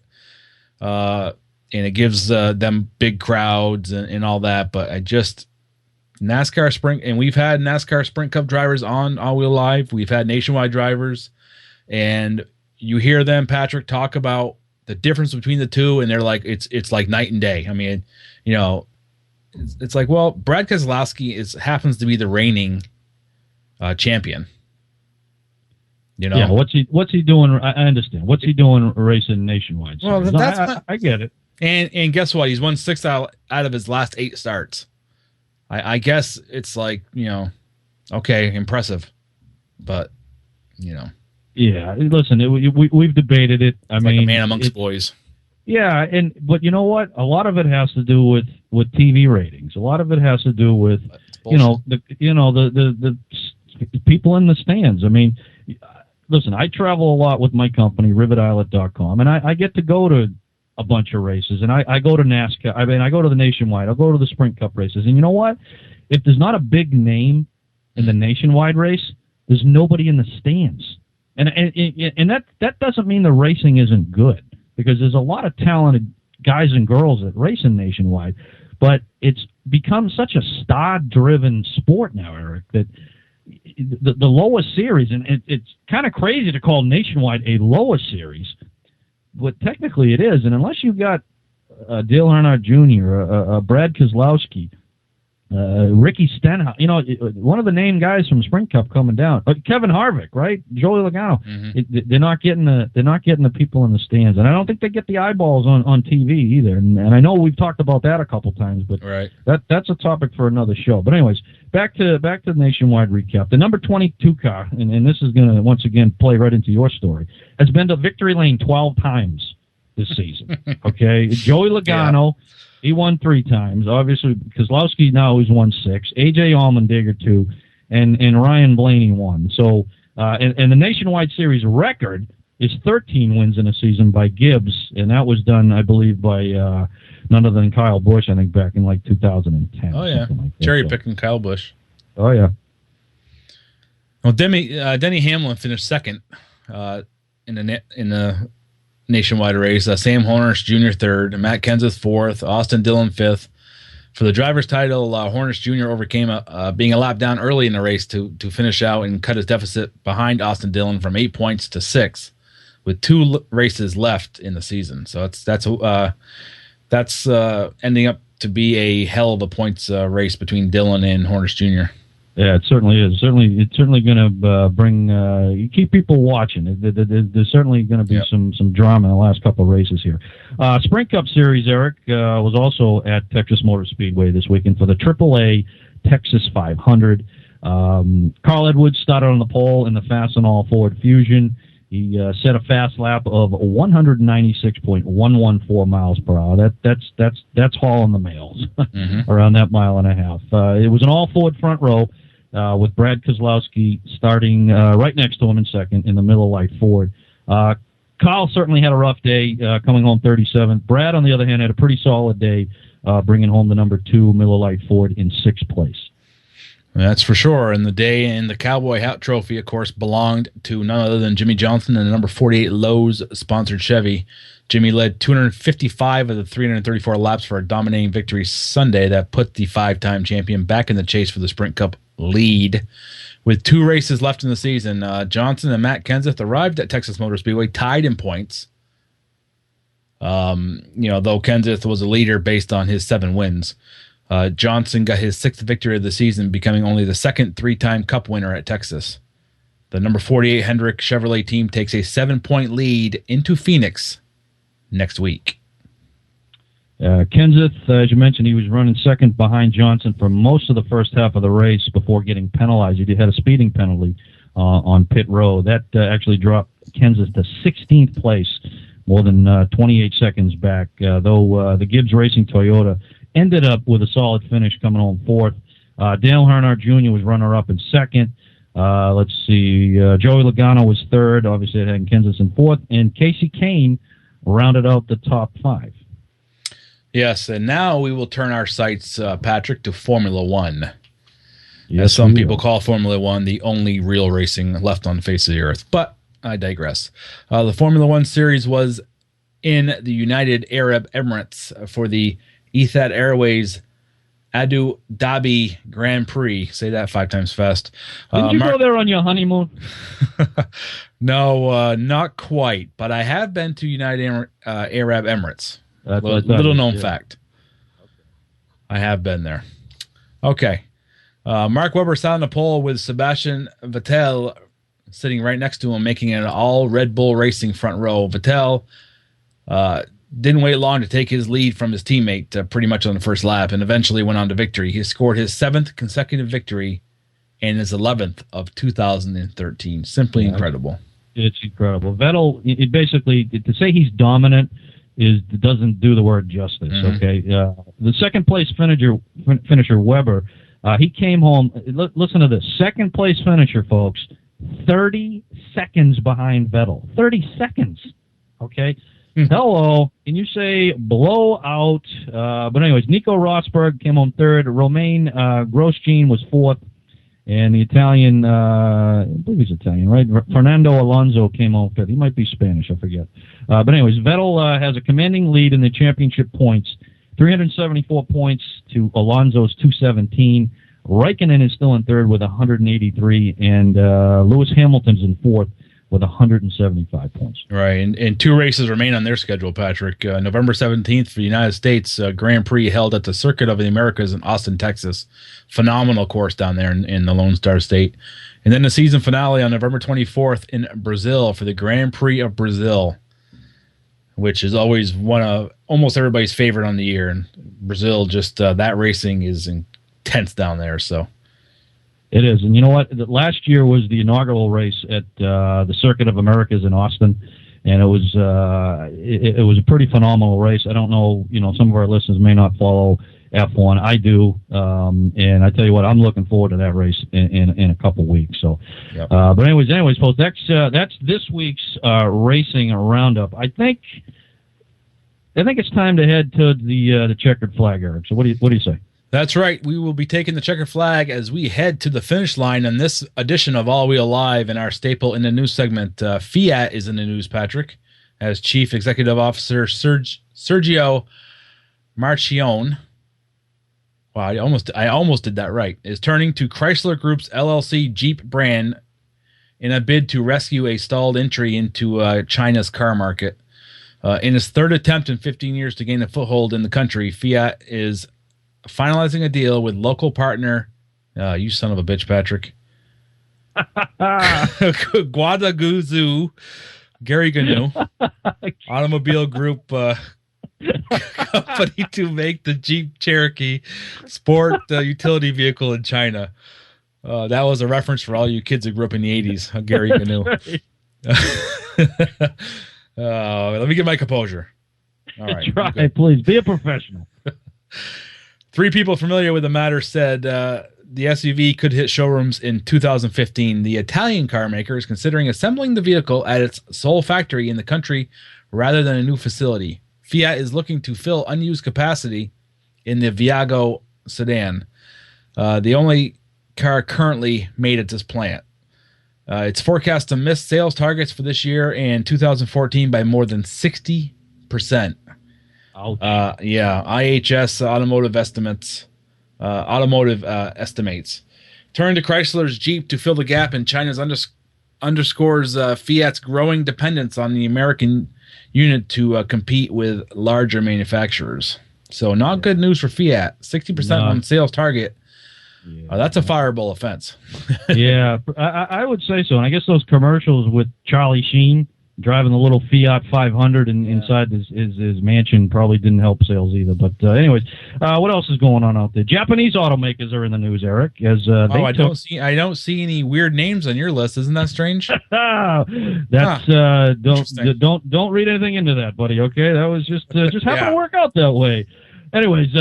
and it gives them big crowds and all that, but NASCAR Sprint, and we've had NASCAR Sprint Cup drivers on All Wheel Live. We've had nationwide drivers, and you hear them, Patrick, talk about the difference between the two, and they're like, it's like night and day. I mean, it's like, well, Brad Keselowski happens to be the reigning champion. Yeah, what's he doing? I understand. What's he doing racing nationwide? Well, I get it. And guess what? He's won 6 out of his last 8 starts. I guess it's like, okay, impressive, but Yeah, listen, we've debated it. I mean, like a man amongst boys. Yeah, but you know what? A lot of it has to do with TV ratings. A lot of it has to do with the people in the stands. I mean, listen, I travel a lot with my company, RivetIslet.com, and I get to go to a bunch of races, and I go to NASCAR. I mean, I go to the Nationwide. I'll go to the Sprint Cup races, and you know what? If there's not a big name in the Nationwide race, there's nobody in the stands, and that doesn't mean the racing isn't good, because there's a lot of talented guys and girls that race in Nationwide, but it's become such a star-driven sport now, Eric, that the lowest series, and it's kind of crazy to call Nationwide a lowest series, but technically it is, and unless you've got Dale Earnhardt Jr., Brad Keselowski, Ricky Stenhouse, one of the named guys from Sprint Cup coming down. Kevin Harvick, right? Joey Logano. Mm-hmm. They're not getting the people in the stands, and I don't think they get the eyeballs on TV either. And I know we've talked about that a couple times, but right. That's a topic for another show. But anyways, back to the Nationwide recap. The number 22 car, and this is going to once again play right into your story, has been to victory lane 12 times this season. Okay, Joey Logano. Yeah. He won 3 times. Obviously, Keselowski now he's won 6. A.J. Allmendinger 2, and Ryan Blaney 1. So, and the Nationwide Series record is 13 wins in a season by Gibbs, and that was done, I believe, by none other than Kyle Busch. I think back in like 2010. Oh yeah, like cherry picking Kyle Busch. Oh yeah. Well, Denny Hamlin finished second in the Nationwide race. Sam Hornish Jr. third, Matt Kenseth fourth, Austin Dillon fifth. For the driver's title, Hornish Jr. overcame being a lap down early in the race to finish out and cut his deficit behind Austin Dillon from 8 points to 6, with 2 races left in the season. So that's ending up to be a hell of a points race between Dillon and Hornish Jr. Yeah, it certainly is. It's certainly going to bring keep people watching. There's certainly going to be some drama in the last couple of races here. Sprint Cup Series, Eric, was also at Texas Motor Speedway this weekend for the AAA Texas 500. Carl Edwards started on the pole in the Fastenal Ford Fusion. He set a fast lap of 196.114 miles per hour. That's hauling the mails around that mile and a half. It was an all Ford front row. With Brad Keselowski starting right next to him in second in the Miller Lite Ford. Kyle certainly had a rough day coming home 37th. Brad, on the other hand, had a pretty solid day bringing home the number 2 Miller Lite Ford in 6th place. That's for sure. And the day in the Cowboy Hat Trophy, of course, belonged to none other than Jimmy Johnson and the number 48 Lowe's-sponsored Chevy. Jimmy led 255 of the 334 laps for a dominating victory Sunday that put the 5-time champion back in the chase for the Sprint Cup lead. With 2 races left in the season, Johnson and Matt Kenseth arrived at Texas Motor Speedway tied in points. Though Kenseth was a leader based on his 7 wins. Johnson got his 6th victory of the season, becoming only the 2nd 3-time Cup winner at Texas. The number 48 Hendrick Chevrolet team takes a 7-point lead into Phoenix next week. Kenseth, as you mentioned, he was running second behind Johnson for most of the first half of the race before getting penalized. He had a speeding penalty on pit road. That actually dropped Kenseth to 16th place, more than 28 seconds back, though the Gibbs Racing Toyota ended up with a solid finish coming home 4th. Dale Earnhardt Jr. was runner-up in 2nd. Let's see, Joey Logano was 3rd. Obviously, it had Kenseth in 4th. And Casey Kane rounded out the top 5. Yes, and now we will turn our sights, Patrick, to Formula One. Yes, as some people call Formula One the only real racing left on the face of the earth. But I digress. The Formula One series was in the United Arab Emirates for the Etihad Airways Abu Dhabi Grand Prix. Say that 5 times fast. Didn't you go there on your honeymoon? No, not quite. But I have been to United Arab Emirates. Little known fact. Okay. I have been there. Okay. Mark Webber sat on the pole with Sebastian Vettel sitting right next to him, making an all Red Bull Racing front row. Vettel didn't wait long to take his lead from his teammate pretty much on the first lap and eventually went on to victory. He scored his 7th consecutive victory and his 11th of 2013. Simply incredible. It's incredible. Vettel, it basically, to say he's dominant doesn't do the word justice, okay? The second place finisher Weber, he came home, listen to this, second place finisher, folks, 30 seconds behind Vettel. 30 seconds, okay? Hello, can you say blowout? But anyways, Nico Rosberg came home third. Romain Grosjean was fourth. And the Italian, I believe he's Italian, right? Fernando Alonso came home fifth. He might be Spanish, I forget. But anyways, Vettel has a commanding lead in the championship points, 374 points to Alonso's 217. Raikkonen is still in third with 183, and Lewis Hamilton's in fourth with 175 points. Right, and 2 races remain on their schedule, Patrick. November 17th for the United States, Grand Prix held at the Circuit of the Americas in Austin, Texas. Phenomenal course down there in the Lone Star State. And then the season finale on November 24th in Brazil for the Grand Prix of Brazil, which is always one of almost everybody's favorite on the year. And Brazil, just that racing is intense down there, so... It is, and you know what? Last year was the inaugural race at the Circuit of Americas in Austin, and it was a pretty phenomenal race. I don't know, some of our listeners may not follow F1. I do, and I tell you what, I'm looking forward to that race in a couple weeks. So, yep. But anyways, folks, that's this week's racing roundup. I think it's time to head to the checkered flag, Eric. So what do you say? That's right. We will be taking the checker flag as we head to the finish line on this edition of All Wheel Live in our staple in the news segment. Fiat is in the news, Patrick, as Chief Executive Officer Sergio Marchionne. Wow, I almost did that right. Is turning to Chrysler Group's LLC Jeep brand in a bid to rescue a stalled entry into China's car market. In his third attempt in 15 years to gain a foothold in the country, Fiat is finalizing a deal with local partner, you son of a bitch, Patrick, Guadaguzu, Gary Gnu, Automobile Group company to make the Jeep Cherokee sport utility vehicle in China. That was a reference for all you kids who grew up in the 80s, Gary Gnu. Let me get my composure. All right. Try, please. Be a professional. 3 people familiar with the matter said the SUV could hit showrooms in 2015. The Italian car maker is considering assembling the vehicle at its sole factory in the country rather than a new facility. Fiat is looking to fill unused capacity in the Viago sedan, the only car currently made at this plant. It's forecast to miss sales targets for this year and 2014 by more than 60%. Yeah, IHS automotive estimates. Turn to Chrysler's Jeep to fill the gap in China's underscores Fiat's growing dependence on the American unit to compete with larger manufacturers. So not good news for Fiat. 60% on sales target. Yeah. That's a fireable offense. Yeah, I would say so. And I guess those commercials with Charlie Sheen driving the little Fiat 500 inside his mansion probably didn't help sales either. But anyways, what else is going on out there? Japanese automakers are in the news, Eric. As I don't see any weird names on your list. Isn't that strange? That's don't read anything into that, buddy. Okay, that was just happened to work out that way. Anyways,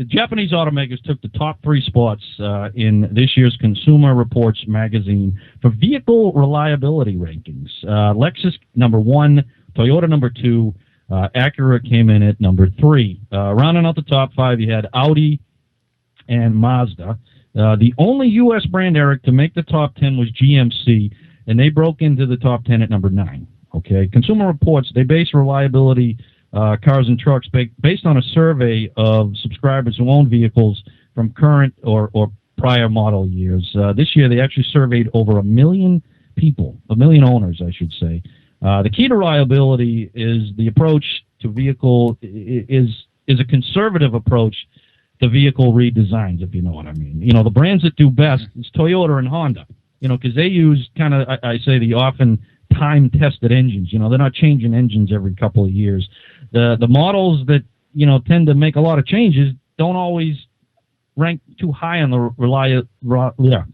Japanese automakers took the top 3 spots in this year's Consumer Reports magazine for vehicle reliability rankings. Lexus number 1, Toyota number 2, Acura came in at number 3. Rounding out the top 5, you had Audi and Mazda. The only U.S. brand, Eric, to make the top 10 was GMC, and they broke into the top 10 at number 9. Okay, Consumer Reports, they base reliability cars and trucks based on a survey of subscribers who own vehicles from current or prior model years. This year, they actually surveyed over 1 million people, 1 million owners, I should say. The key to reliability is the approach to vehicle is a conservative approach to vehicle redesigns, if you know what I mean. You know, the brands that do best is Toyota and Honda, you know, because they use kind of, I say, the often time-tested engines. You know, they're not changing engines every couple of years. The models that, you know, tend to make a lot of changes don't always rank too high on the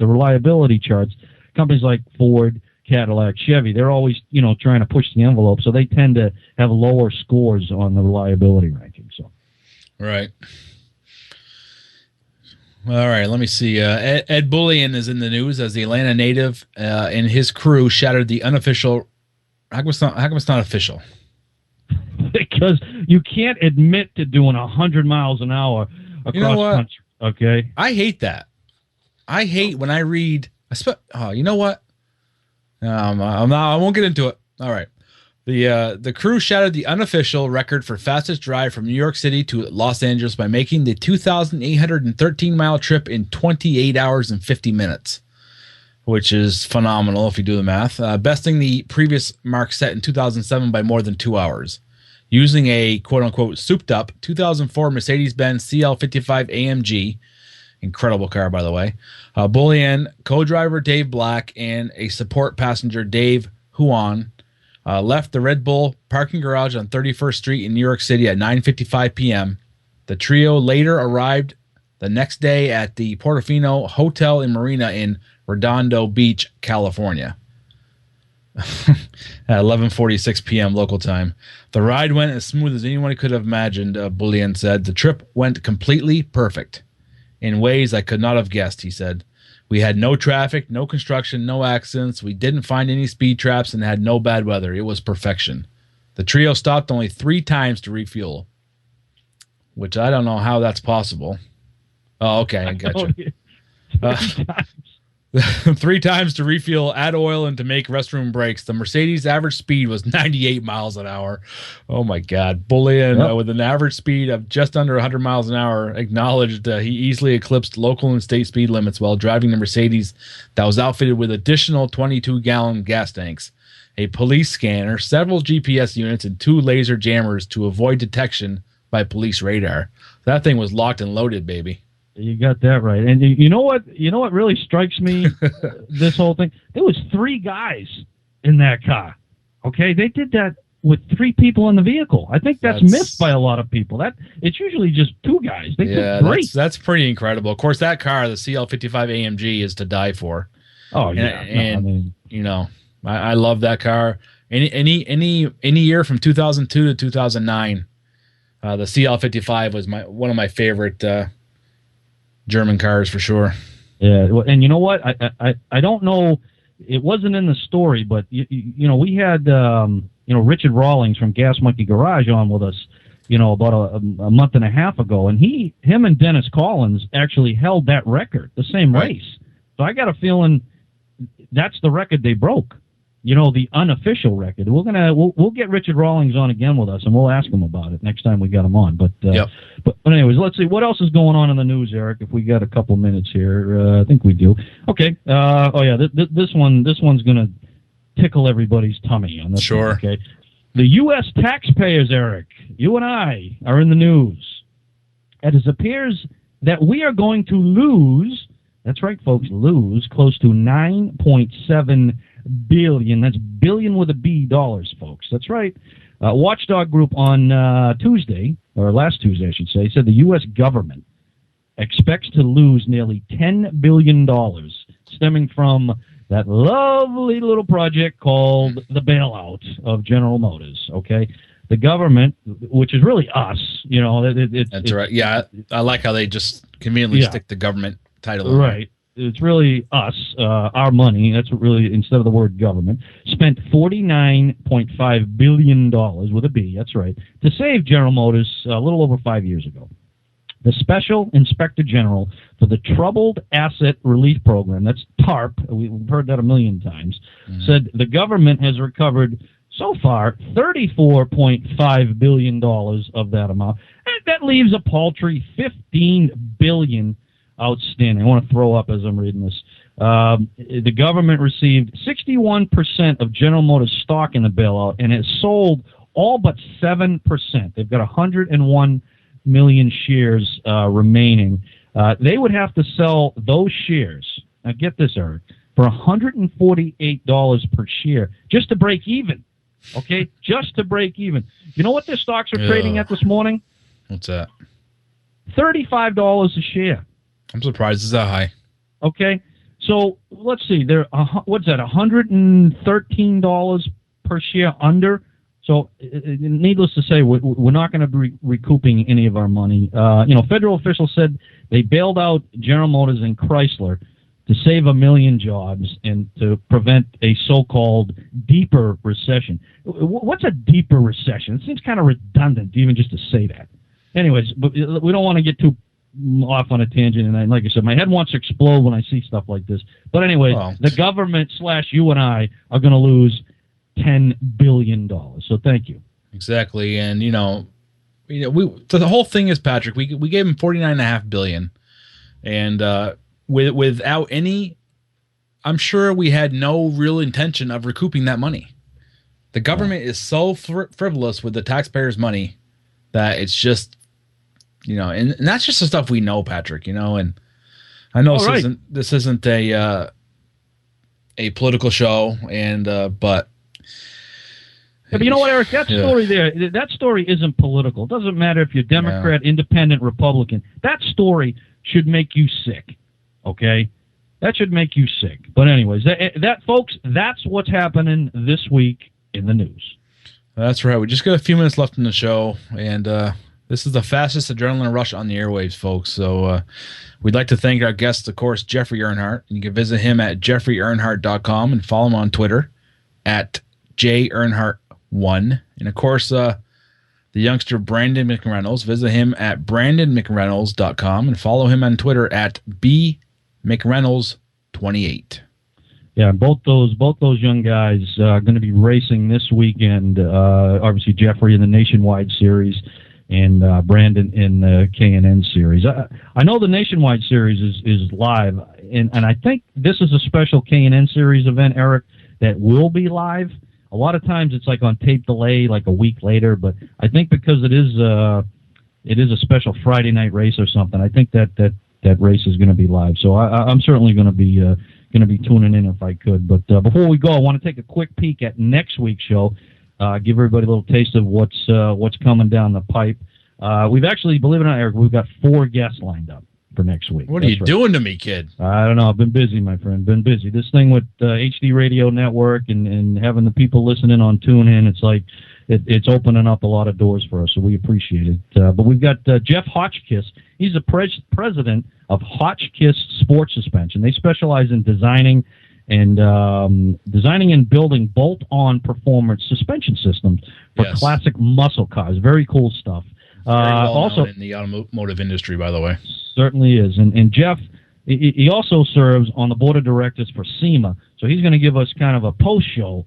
reliability charts. Companies like Ford, Cadillac, Chevy. They're always, trying to push the envelope, so they tend to have lower scores on the reliability ranking. So, right. All right, let me see. Ed Bullion is in the news as the Atlanta native and his crew shattered the unofficial. How come it's not official? Because you can't admit to doing 100 miles an hour across country. Okay, I hate that. I hate when I read. You know what? I won't get into it. All right. The crew shattered the unofficial record for fastest drive from New York City to Los Angeles by making the 2,813-mile trip in 28 hours and 50 minutes, which is phenomenal if you do the math, besting the previous mark set in 2007 by more than 2 hours. Using a quote-unquote souped-up 2004 Mercedes-Benz CL55 AMG, incredible car, by the way, Bullion, co-driver Dave Black, and a support passenger, Dave Huon, left the Red Bull parking garage on 31st Street in New York City at 9:55 p.m. The trio later arrived the next day at the Portofino Hotel and Marina in Redondo Beach, California at 11:46 p.m. local time. The ride went as smooth as anyone could have imagined, Bullion said. The trip went completely perfect in ways I could not have guessed, he said. We had no traffic, no construction, no accidents. We didn't find any speed traps and had no bad weather. It was perfection. The trio stopped only 3 times to refuel, which I don't know how that's possible. Oh, okay, I got you. 3 times to refuel, add oil, and to make restroom breaks. The Mercedes' average speed was 98 miles an hour. Oh, my God. Bullion, with an average speed of just under 100 miles an hour, acknowledged he easily eclipsed local and state speed limits while driving the Mercedes that was outfitted with additional 22-gallon gas tanks, a police scanner, several GPS units, and 2 laser jammers to avoid detection by police radar. That thing was locked and loaded, baby. You got that right. And you know what really strikes me, this whole thing? There was 3 guys in that car. Okay? They did that with 3 people in the vehicle. I think that's missed by a lot of people. It's usually just 2 guys. They did great. That's pretty incredible. Of course, that car, the CL55 AMG, is to die for. Oh, yeah. And I love that car. Any year from 2002 to 2009, the CL55 was one of my favorite German cars for sure. Yeah, and you know what? I don't know. It wasn't in the story, but we had Richard Rawlings from Gas Monkey Garage on with us, about a month and a half ago, and him and Dennis Collins actually held that record, the same race. So I got a feeling that's the record they broke. The unofficial record. We'll get Richard Rawlings on again with us, and we'll ask him about it next time we got him on. But anyways, let's see what else is going on in the news, Eric. If we got a couple minutes here, I think we do. Okay. This one's gonna tickle everybody's tummy on this. Sure. One, okay. The U.S. taxpayers, Eric, you and I are in the news. It appears that we are going to lose. That's right, folks. Lose close to $9.7 billion. That's billion with a B dollars, folks. That's right. Watchdog Group on Tuesday, or last Tuesday, I should say, said the U.S. government expects to lose nearly $10 billion stemming from that lovely little project called the bailout of General Motors, okay? The government, which is really us, That's right. Yeah, I like how they just conveniently stick the government title. Right. It's really us, our money. That's what really, instead of the word government, spent $49.5 billion with a B, that's right, to save General Motors a little over 5 years ago. The Special Inspector General for the Troubled Asset Relief Program, that's TARP, we've heard that a million times, said the government has recovered so far $34.5 billion of that amount. And that leaves a paltry $15 billion outstanding. I want to throw up as I'm reading this. The government received 61% of General Motors stock in the bailout and has sold all but 7%. They've got 101 million shares remaining. They would have to sell those shares, now get this, Eric, for $148 per share just to break even. Okay? Just to break even. You know what their stocks are trading at this morning? What's that? $35 a share. I'm surprised it's that high. Okay, So let's see. What's that? $113 per share under. So, needless to say, we're not going to be recouping any of our money. Federal officials said they bailed out General Motors and Chrysler to save 1 million jobs and to prevent a so-called deeper recession. What's a deeper recession? It seems kind of redundant even just to say that. Anyways, but we don't want to get too off on a tangent, and like I said, my head wants to explode when I see stuff like this. But anyway, the government / you and I are going to lose $10 billion. So thank you. Exactly, and so the whole thing is, Patrick, we gave him $49.5 billion, and without any, I'm sure we had no real intention of recouping that money. The government is so frivolous with the taxpayers' money that it's just, and that's just the stuff we know, Patrick. And I know this isn't a political show, and but. But you know what, Eric? That story isn't political. It doesn't matter if you're Democrat, Independent, Republican. That story should make you sick, okay? That should make you sick. But anyways, that folks, that's what's happening this week in the news. That's right. We just got a few minutes left in the show, and this is the fastest adrenaline rush on the airwaves, folks. So we'd like to thank our guest, of course, Jeffery Earnhardt. You can visit him at jeffreyearnhardt.com and follow him on Twitter at jearnhardt1. And of course, the youngster Brandon McReynolds. Visit him at brandonmcreynolds.com and follow him on Twitter at bmcreynolds28. Yeah, both those young guys are going to be racing this weekend. Obviously, Jeffrey in the Nationwide Series and Brandon in the K&N Series. I know the Nationwide Series is live, and I think this is a special K&N Series event, Eric, that will be live. A lot of times it's like on tape delay, like a week later, but I think because it is a special Friday night race or something, I think that race is going to be live. So I'm certainly going to be tuning in if I could. But before we go, I want to take a quick peek at next week's show. Give everybody a little taste of what's coming down the pipe. We've actually, believe it or not, Eric, we've got 4 guests lined up for next week. What are you doing to me, kid? I don't know. I've been busy, my friend. Been busy. This thing with HD Radio Network and having the people listening on TuneIn, it's like it's opening up a lot of doors for us, so we appreciate it. But we've got Jeff Hotchkiss. He's the president of Hotchkiss Sports Suspension. They specialize in designing and building bolt-on performance suspension systems for classic muscle cars. Very cool stuff. Also in the automotive industry, by the way. Certainly is. And Jeff, he also serves on the board of directors for SEMA, so he's going to give us kind of a post-show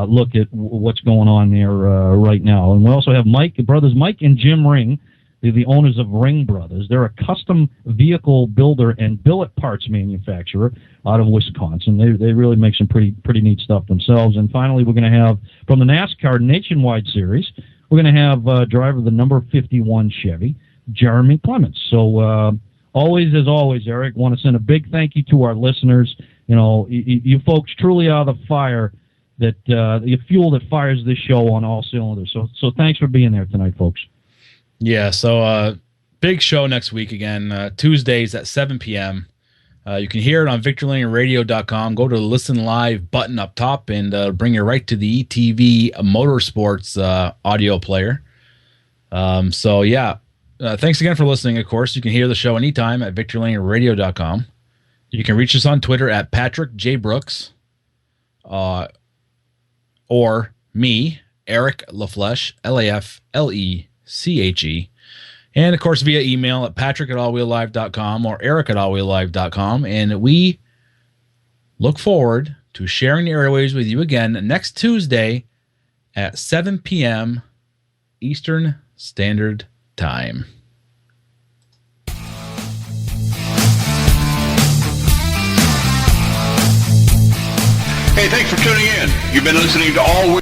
look at what's going on there right now. And we also have brothers Mike and Jim Ring. They're the owners of Ring Brothers. They're a custom vehicle builder and billet parts manufacturer out of Wisconsin. They really make some pretty neat stuff themselves. And finally, we're going to have, from the NASCAR Nationwide Series, we're going to have driver of the number 51 Chevy, Jeremy Clements. So always, as always, Eric, want to send a big thank you to our listeners. You folks truly are the fire the fuel that fires this show on all cylinders. So thanks for being there tonight, folks. Yeah, so big show next week again, Tuesdays at 7 p.m. You can hear it on victorylaniaradio.com. Go to the Listen Live button up top and bring you right to the ETV Motorsports audio player. Thanks again for listening, of course. You can hear the show anytime at victorylaniaradio.com. You can reach us on Twitter at Patrick J. Brooks or me, Eric LaFleche, LaFleche. And, of course, via email at patrick@allwheellive.com or eric@allwheellive.com. And we look forward to sharing the airwaves with you again next Tuesday at 7 p.m. Eastern Standard Time. Hey, thanks for tuning in. You've been listening to All